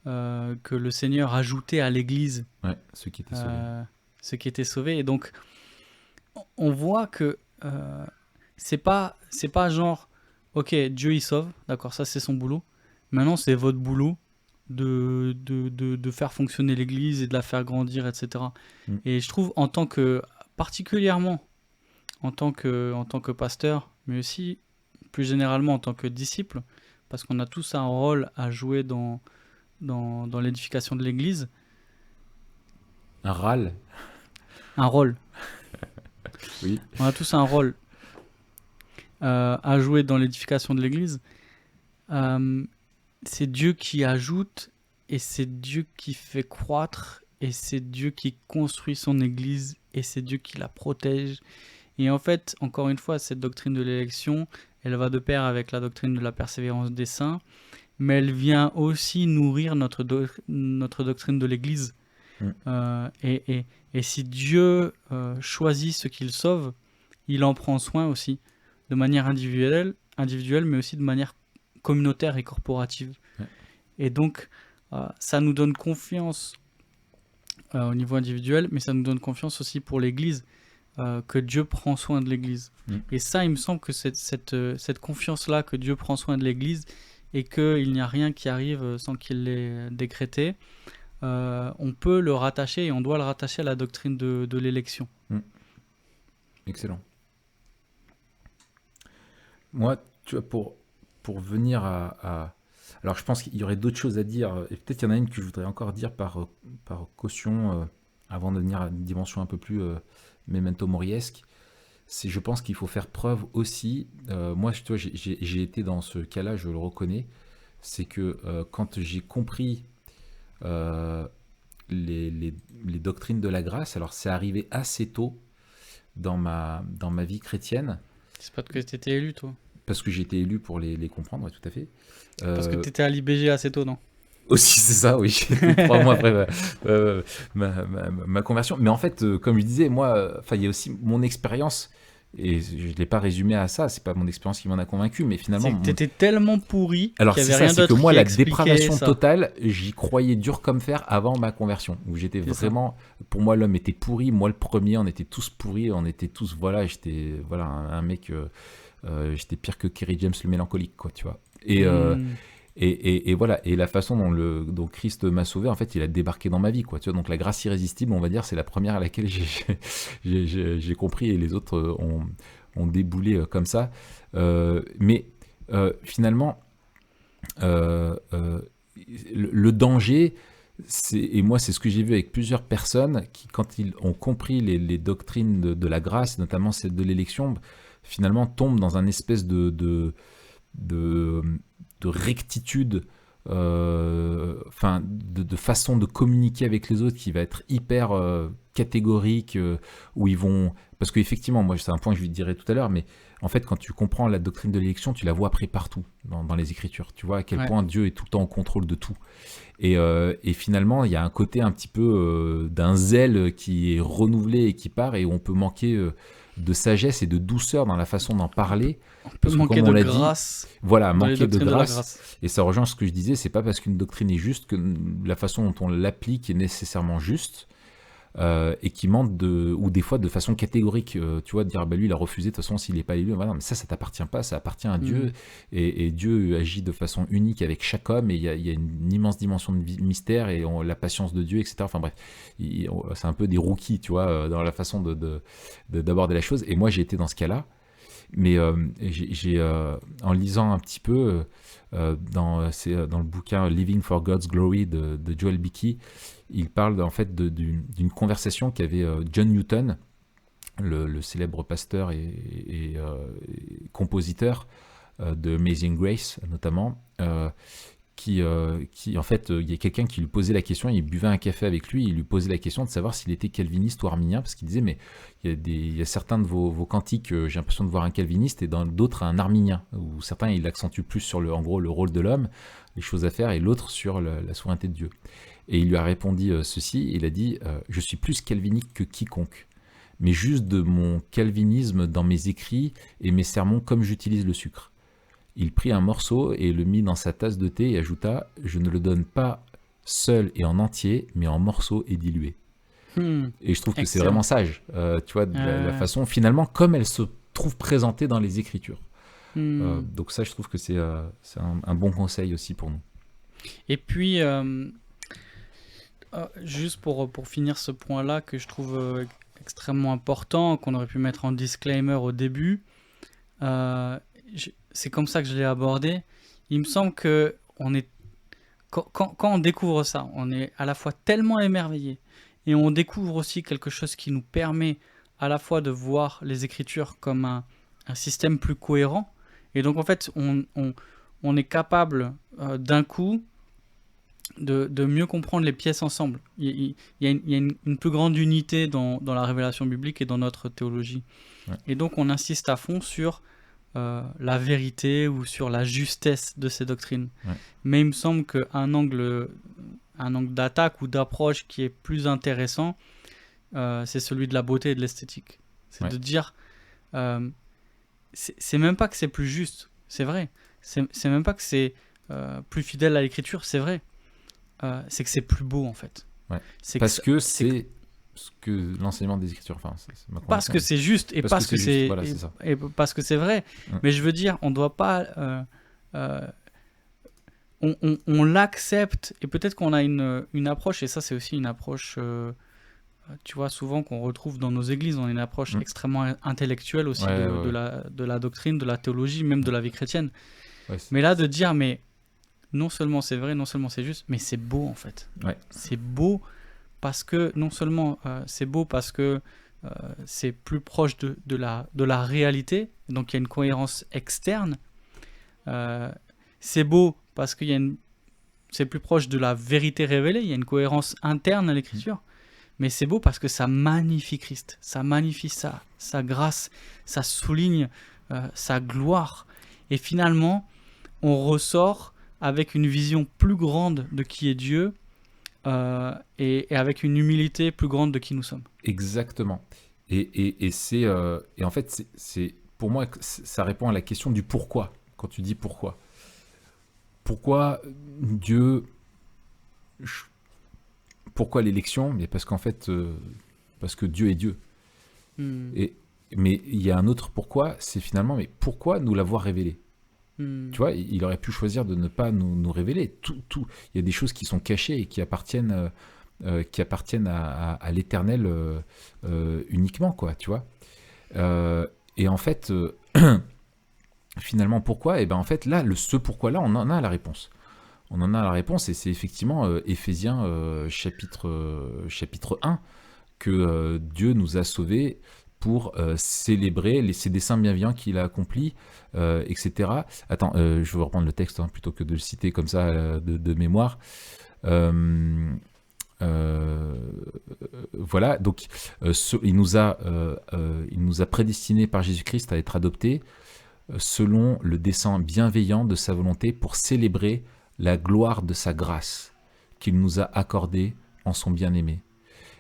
que le Seigneur ajoutait à l'Église Ouais, ceux qui étaient sauvés. ceux qui étaient sauvés. Et donc, on voit que c'est pas genre, ok, Dieu il sauve, d'accord, ça c'est son boulot. Maintenant, c'est votre boulot de faire fonctionner l'Église et de la faire grandir, etc. Et je trouve, particulièrement en tant que pasteur, mais aussi plus généralement en tant que disciple, parce qu'on a tous un rôle à jouer dans l'édification de l'Église. Un râle. Un rôle. Oui. On a tous un rôle à jouer dans l'édification de l'Église. C'est Dieu qui ajoute et c'est Dieu qui fait croître et c'est Dieu qui construit son Église et c'est Dieu qui la protège. Et en fait, encore une fois, cette doctrine de l'élection, elle va de pair avec la doctrine de la persévérance des saints, mais elle vient aussi nourrir notre doctrine de l'Église. Et si Dieu choisit ce qu'il sauve, il en prend soin aussi, de manière individuelle, mais aussi de manière communautaire et corporative. Ouais. Et donc, ça nous donne confiance au niveau individuel, mais ça nous donne confiance aussi pour l'Église, que Dieu prend soin de l'Église. Et ça, il me semble que cette confiance-là, que Dieu prend soin de l'Église et qu'il n'y a rien qui arrive sans qu'il l'ait décrété, on peut le rattacher et on doit le rattacher à la doctrine de l'élection. Excellent. Moi, tu vois, pour venir alors, je pense qu'il y aurait d'autres choses à dire, et peut-être qu'il y en a une que je voudrais encore dire par caution, avant de venir à une dimension un peu plus memento moriesque. Je pense qu'il faut faire preuve aussi, moi, tu vois, j'ai été dans ce cas-là, je le reconnais, c'est que quand j'ai compris les doctrines de la grâce, alors c'est arrivé assez tôt dans ma vie chrétienne. C'est pas que tu étais élu, toi? Parce que j'ai été élu pour les comprendre, ouais, tout à fait. Parce que tu étais à l'IBG assez tôt, non? Aussi, c'est ça, oui. 3 mois après ma conversion. Mais en fait, comme je disais, moi, il y a aussi mon expérience, et je ne l'ai pas résumé à ça, c'est pas mon expérience qui m'en a convaincu, mais finalement... C'est que t'étais tellement pourri Alors, qu'il y c'est avait ça, rien c'est que d'autre moi, qui la expliquait dépravation ça. totale, j'y croyais dur comme fer avant ma conversion, où j'étais C'est ça. vraiment... Pour moi, l'homme était pourri, moi le premier, on était tous pourris, on était tous... Voilà, j'étais un mec... j'étais pire que Kerry James le mélancolique, quoi, tu vois. Et voilà, et la façon dont Christ m'a sauvé, en fait, il a débarqué dans ma vie, quoi. Tu vois, donc la grâce irrésistible, on va dire, c'est la première à laquelle j'ai compris, et les autres ont déboulé comme ça. Mais finalement, le danger, et moi c'est ce que j'ai vu avec plusieurs personnes qui, quand ils ont compris les doctrines de la grâce, notamment celle de l'élection, finalement tombent dans un espèce de rectitude, de façon de communiquer avec les autres qui va être hyper catégorique, où ils vont... Parce qu'effectivement, moi c'est un point que je lui dirai tout à l'heure, mais en fait quand tu comprends la doctrine de l'élection, tu la vois après partout dans les Écritures. Tu vois à quel point Dieu est tout le temps au contrôle de tout. Et finalement, il y a un côté un petit peu d'un zèle qui est renouvelé et qui part, et où on peut manquer de sagesse et de douceur dans la façon d'en parler. On peut Parce que manquer comme on de l'a grâce voilà, dans les manquer de doctrines de la grâce. grâce. Et ça rejoint ce que je disais, c'est pas parce qu'une doctrine est juste que la façon dont on l'applique est nécessairement juste. Et qui mentent ou des fois de façon catégorique, tu vois, de dire bah lui il a refusé, de toute façon s'il n'est pas élu, voilà, mais ça t'appartient pas, ça appartient à Dieu, et Dieu agit de façon unique avec chaque homme, et il y a une immense dimension de mystère, et la patience de Dieu, etc. Enfin bref, c'est un peu des rookies, tu vois, dans la façon d'aborder la chose, et moi j'ai été dans ce cas-là, mais en lisant un petit peu dans le bouquin Living for God's Glory de Joel Beakey, il parle en fait d'une conversation qu'avait John Newton, le célèbre pasteur et compositeur de Amazing Grace notamment, qui en fait, il y a quelqu'un qui lui posait la question, il buvait un café avec lui, il lui posait la question de savoir s'il était calviniste ou arminien, parce qu'il disait mais il y a certains de vos cantiques, j'ai l'impression de voir un calviniste, et dans d'autres un arminien, ou certains il accentue plus sur en gros le rôle de l'homme, les choses à faire, et l'autre sur la souveraineté de Dieu. Et il lui a répondu ceci, il a dit je suis plus calvinique que quiconque, mais juste de mon calvinisme dans mes écrits et mes sermons comme j'utilise le sucre. Il prit un morceau et le mit dans sa tasse de thé et ajouta « Je ne le donne pas seul et en entier, mais en morceaux et dilués. » Et je trouve que c'est vraiment sage, tu vois, de la façon, finalement, comme elle se trouve présentée dans les Écritures. Donc ça, je trouve que c'est un bon conseil aussi pour nous. Et puis, juste pour finir ce point-là, que je trouve extrêmement important, qu'on aurait pu mettre en disclaimer au début, c'est comme ça que je l'ai abordé. Il me semble que quand on découvre ça, on est à la fois tellement émerveillé, et on découvre aussi quelque chose qui nous permet à la fois de voir les Écritures comme un système plus cohérent. Et donc en fait, on est capable d'un coup de mieux comprendre les pièces ensemble. Il y a une plus grande unité dans la révélation biblique et dans notre théologie. Ouais. Et donc on insiste à fond sur la vérité ou sur la justesse de ces doctrines. Ouais. Mais il me semble qu'un angle d'attaque ou d'approche qui est plus intéressant, c'est celui de la beauté et de l'esthétique. C'est de dire, c'est même pas que c'est plus juste, c'est vrai. C'est même pas que c'est plus fidèle à l'écriture, c'est vrai. C'est que c'est plus beau en fait. Ouais. Parce que c'est ce que l'enseignement des Écritures, enfin, c'est parce que c'est juste et parce que c'est voilà, et parce que c'est vrai. Mais je veux dire, on doit pas on l'accepte, et peut-être qu'on a une approche, et ça c'est aussi une approche tu vois, souvent qu'on retrouve dans nos églises. On a une approche extrêmement intellectuelle aussi de la doctrine, de la théologie, même de la vie chrétienne. Mais là, de dire, mais non seulement c'est vrai, non seulement c'est juste, mais c'est beau en fait. C'est beau parce que, non seulement c'est beau parce que c'est plus proche de la réalité, donc il y a une cohérence externe. C'est beau parce que c'est plus proche de la vérité révélée, il y a une cohérence interne à l'écriture. Mais c'est beau parce que ça magnifie Christ, ça magnifie sa grâce, ça souligne sa gloire. Et finalement, on ressort avec une vision plus grande de qui est Dieu et avec une humilité plus grande de qui nous sommes. Exactement. Et en fait, c'est pour moi, ça répond à la question du pourquoi. Quand tu dis pourquoi. Pourquoi Dieu... Pourquoi l'élection ? Mais parce qu'en fait, parce que Dieu est Dieu. Mais il y a un autre pourquoi, c'est finalement, mais pourquoi nous l'avoir révélé ? Tu vois, il aurait pu choisir de ne pas nous révéler. Il y a des choses qui sont cachées et qui appartiennent à l'Éternel uniquement, quoi, tu vois. Et en fait, finalement, pourquoi ? Et ben en fait, là, ce pourquoi-là, on en a la réponse. On en a la réponse, et c'est effectivement Éphésiens chapitre 1, que Dieu nous a sauvés pour célébrer ses desseins bienveillants qu'il a accomplis, etc. Attends, je vais reprendre le texte plutôt que de le citer comme ça de mémoire. Voilà, donc il nous a prédestinés par Jésus-Christ à être adoptés selon le dessein bienveillant de sa volonté pour célébrer la gloire de sa grâce qu'il nous a accordée en son bien-aimé.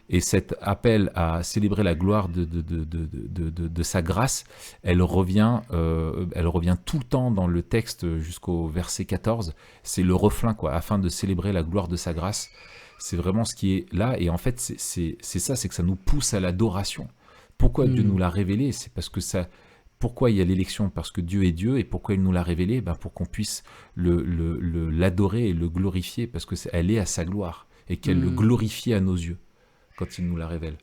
Et cet appel à célébrer la gloire de sa grâce, elle revient tout le temps dans le texte jusqu'au verset 14. C'est le refrain, quoi, afin de célébrer la gloire de sa grâce. C'est vraiment ce qui est là. Et en fait, c'est ça, c'est que ça nous pousse à l'adoration. Pourquoi Dieu nous l'a révélé? C'est parce que ça... Pourquoi il y a l'élection? Parce que Dieu est Dieu. Et pourquoi il nous l'a révélé? Pour qu'on puisse l'adorer et le glorifier, parce qu'elle est à sa gloire. Et qu'elle le glorifie à nos yeux quand il nous la révèle.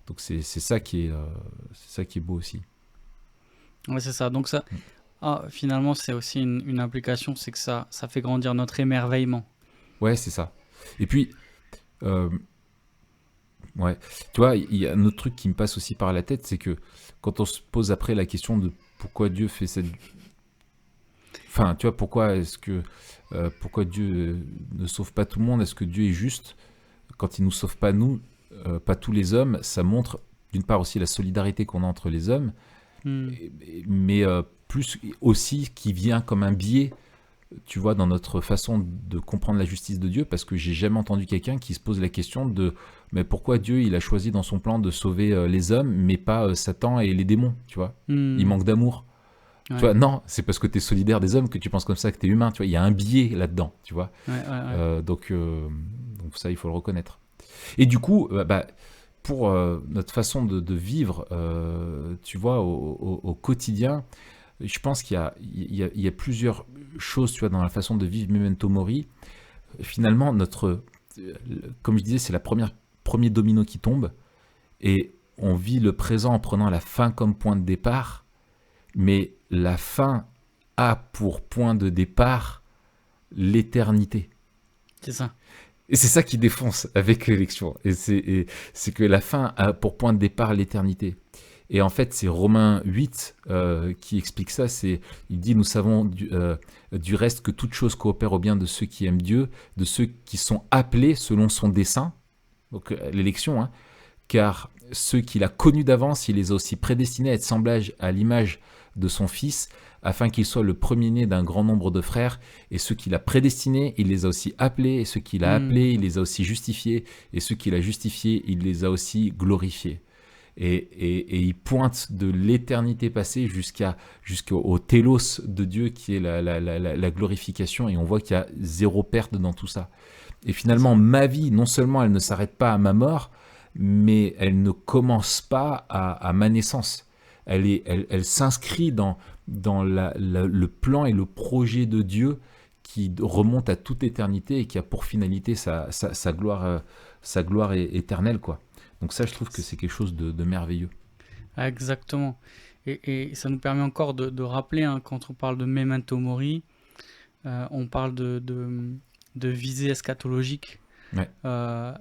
Donc c'est ça qui est beau aussi. Ouais, c'est ça. Donc ça, finalement, c'est aussi une implication, c'est que ça fait grandir notre émerveillement. Ouais, c'est ça. Et puis, ouais, tu vois, il y a un autre truc qui me passe aussi par la tête, c'est que quand on se pose après la question de pourquoi Dieu fait cette... Enfin, tu vois, pourquoi Dieu ne sauve pas tout le monde? Est-ce que Dieu est juste quand il nous sauve pas nous, pas tous les hommes? Ça montre d'une part aussi la solidarité qu'on a entre les hommes, mais plus aussi qui vient comme un biais, tu vois, dans notre façon de comprendre la justice de Dieu, parce que j'ai jamais entendu quelqu'un qui se pose la question de mais pourquoi Dieu il a choisi dans son plan de sauver les hommes, mais pas Satan et les démons, tu vois. Il manque d'amour. Ouais. Tu vois, non, c'est parce que tu es solidaire des hommes que tu penses comme ça, que tu es humain, tu vois. Il y a un biais là-dedans, tu vois. Donc ça, il faut le reconnaître. Et du coup, pour notre façon de vivre, tu vois, au quotidien, je pense qu'il y a plusieurs choses, tu vois, dans la façon de vivre Memento Mori. Finalement, comme je disais, c'est premier domino qui tombe, et on vit le présent en prenant la fin comme point de départ, mais la fin a pour point de départ l'éternité. C'est ça. Et c'est ça qui défonce avec l'élection. Et c'est que la fin a pour point de départ l'éternité. Et en fait, c'est Romains 8 qui explique ça. Il dit, nous savons du reste que toute chose coopère au bien de ceux qui aiment Dieu, de ceux qui sont appelés selon son dessein. Donc l'élection, hein, car ceux qu'il a connus d'avance, il les a aussi prédestinés à être semblables à l'image de son Fils, afin qu'il soit le premier-né d'un grand nombre de frères. Et ceux qu'il a prédestinés, il les a aussi appelés. Et ceux qu'il a appelés, il les a aussi justifiés. Et ceux qu'il a justifiés, il les a aussi glorifiés. Et il pointe de l'éternité passée jusqu'au télos de Dieu, qui est la glorification. Et on voit qu'il y a zéro perte dans tout ça. Et finalement, ma vie, non seulement elle ne s'arrête pas à ma mort, mais elle ne commence pas à ma naissance. Elle s'inscrit dans le plan et le projet de Dieu qui remonte à toute éternité et qui a pour finalité sa gloire éternelle, quoi. Donc ça, je trouve que c'est quelque chose de merveilleux. Exactement. Et ça nous permet encore de rappeler, hein, quand on parle de Memento Mori, on parle de visée eschatologique. Ouais.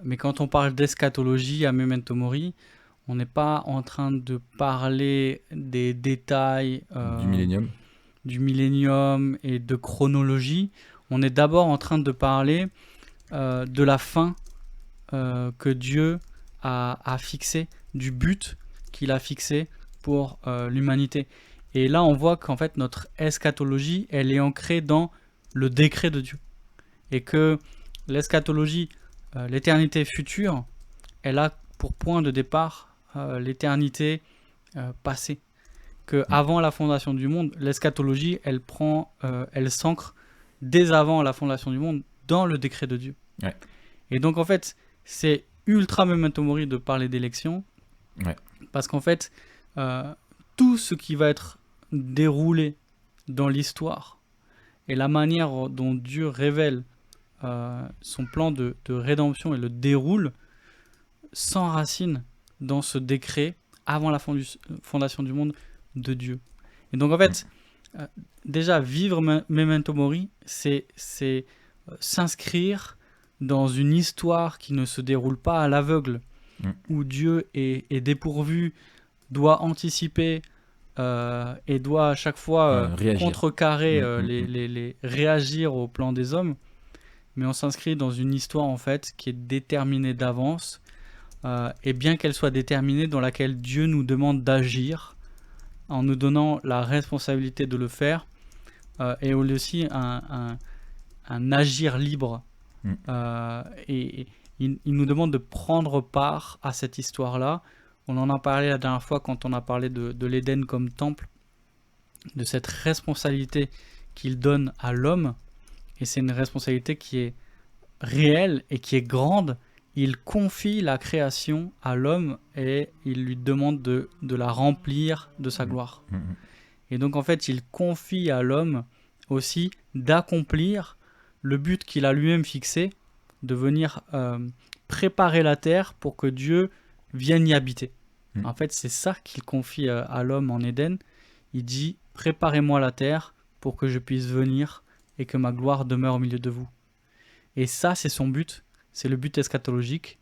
Mais quand on parle d'eschatologie à Memento Mori, on n'est pas en train de parler des détails du millénium et de chronologie. On est d'abord en train de parler de la fin que Dieu a fixée, du but qu'il a fixé pour l'humanité. Et là, on voit qu'en fait, notre eschatologie, elle est ancrée dans le décret de Dieu. Et que l'eschatologie, l'éternité future, elle a pour point de départ l'éternité passée. Que avant la fondation du monde, l'eschatologie, elle s'ancre dès avant la fondation du monde dans le décret de Dieu. Ouais. Et donc en fait, c'est ultra memento mori de parler d'élection, parce qu'en fait, tout ce qui va être déroulé dans l'histoire et la manière dont Dieu révèle son plan de rédemption et le déroule s'enracine dans ce décret avant la fondation du monde de Dieu. Et donc en fait, déjà vivre Memento Mori, c'est s'inscrire dans une histoire qui ne se déroule pas à l'aveugle, où Dieu est dépourvu, doit anticiper et doit à chaque fois contrecarrer, réagir au plan des hommes. Mais on s'inscrit dans une histoire en fait qui est déterminée d'avance, et bien qu'elle soit déterminée, dans laquelle Dieu nous demande d'agir en nous donnant la responsabilité de le faire, et aussi un agir libre. Et il nous demande de prendre part à cette histoire-là. On en a parlé la dernière fois quand on a parlé de l'Éden comme temple, de cette responsabilité qu'il donne à l'homme. Et c'est une responsabilité qui est réelle et qui est grande. Il confie la création à l'homme et il lui demande de la remplir de sa gloire. Et donc en fait, il confie à l'homme aussi d'accomplir le but qu'il a lui-même fixé, de venir préparer la terre pour que Dieu vienne y habiter. En fait, c'est ça qu'il confie à l'homme en Éden. Il dit « Préparez-moi la terre pour que je puisse venir et que ma gloire demeure au milieu de vous. » Et ça, c'est son but. C'est le but eschatologique.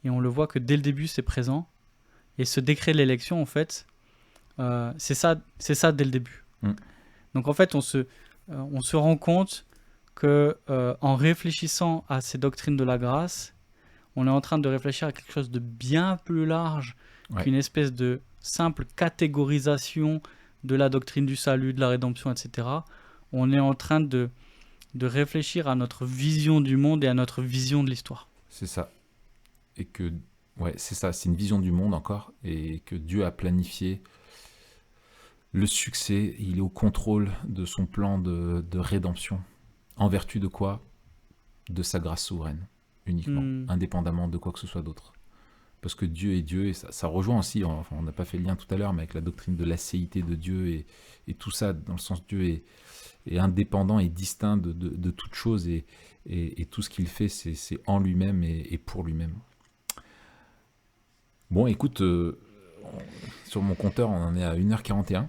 Et on le voit que dès le début, c'est présent. Et ce décret de l'élection, en fait, c'est ça dès le début. Donc en fait, on se rend compte que en réfléchissant à ces doctrines de la grâce, on est en train de réfléchir à quelque chose de bien plus large qu'une espèce de simple catégorisation de la doctrine du salut, de la rédemption, etc. On est en train de réfléchir à notre vision du monde et à notre vision de l'histoire. C'est ça. Et que, c'est ça, c'est une vision du monde encore, et que Dieu a planifié le succès, il est au contrôle de son plan de rédemption. En vertu de quoi ? De sa grâce souveraine, uniquement, indépendamment de quoi que ce soit d'autre. Parce que Dieu est Dieu, et ça rejoint aussi, on n'a pas fait le lien tout à l'heure, mais avec la doctrine de l'acéité de Dieu, et tout ça, dans le sens Dieu est indépendant et distinct de toute chose, et tout ce qu'il fait, c'est en lui-même et pour lui-même. Bon, écoute, sur mon compteur, on en est à 1h41.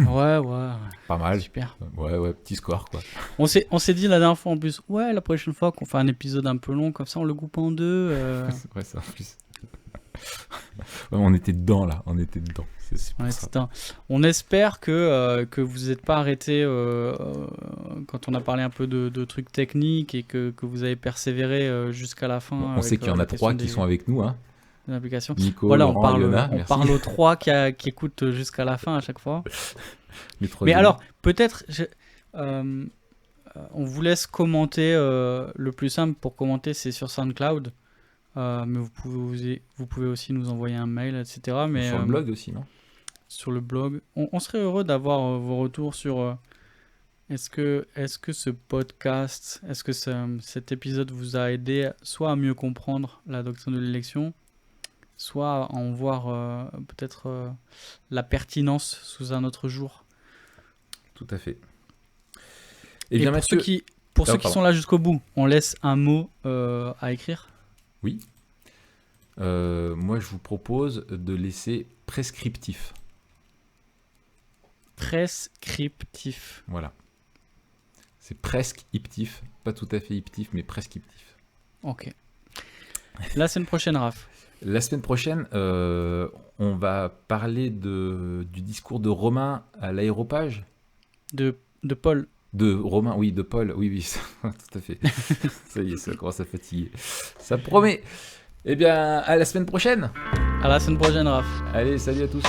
Ouais. Pas mal. Super. Ouais, petit score, quoi. On s'est dit la dernière fois en plus, la prochaine fois qu'on fait un épisode un peu long, comme ça on le coupe en deux. Ouais, ça en plus. On était dedans, là. On était dedans. On espère que vous n'êtes pas arrêté quand on a parlé un peu de trucs techniques et que vous avez persévéré jusqu'à la fin. On sait qu'il y en a 3 qui sont avec nous, hein. L'application. Nico, voilà, Laurent, on parle aux 3 qui écoutent jusqu'à la fin à chaque fois. Mais alors, peut-être, on vous laisse commenter. Le plus simple pour commenter, c'est sur SoundCloud. Mais vous pouvez aussi nous envoyer un mail, etc. Mais, sur le blog aussi, non ? Sur le blog. On serait heureux d'avoir vos retours sur est-ce que ce podcast, est-ce que cet épisode vous a aidé soit à mieux comprendre la doctrine de l'élection, soit à en voir peut-être la pertinence sous un autre jour. Tout à fait. Et bien, pour ceux qui sont là jusqu'au bout, on laisse un mot à écrire. Oui. Moi, je vous propose de laisser prescriptif. Prescriptif. Voilà. C'est presque iptif, pas tout à fait iptif, mais presque iptif. Ok. La semaine prochaine, Raph. La semaine prochaine, on va parler du discours de Romain à l'aéropage. De Paul. De Romain, oui, de Paul, oui, tout à fait. Ça y est, ça commence à fatiguer. Ça promet. Eh bien, à la semaine prochaine. À la semaine prochaine, Raph. Allez, salut à tous.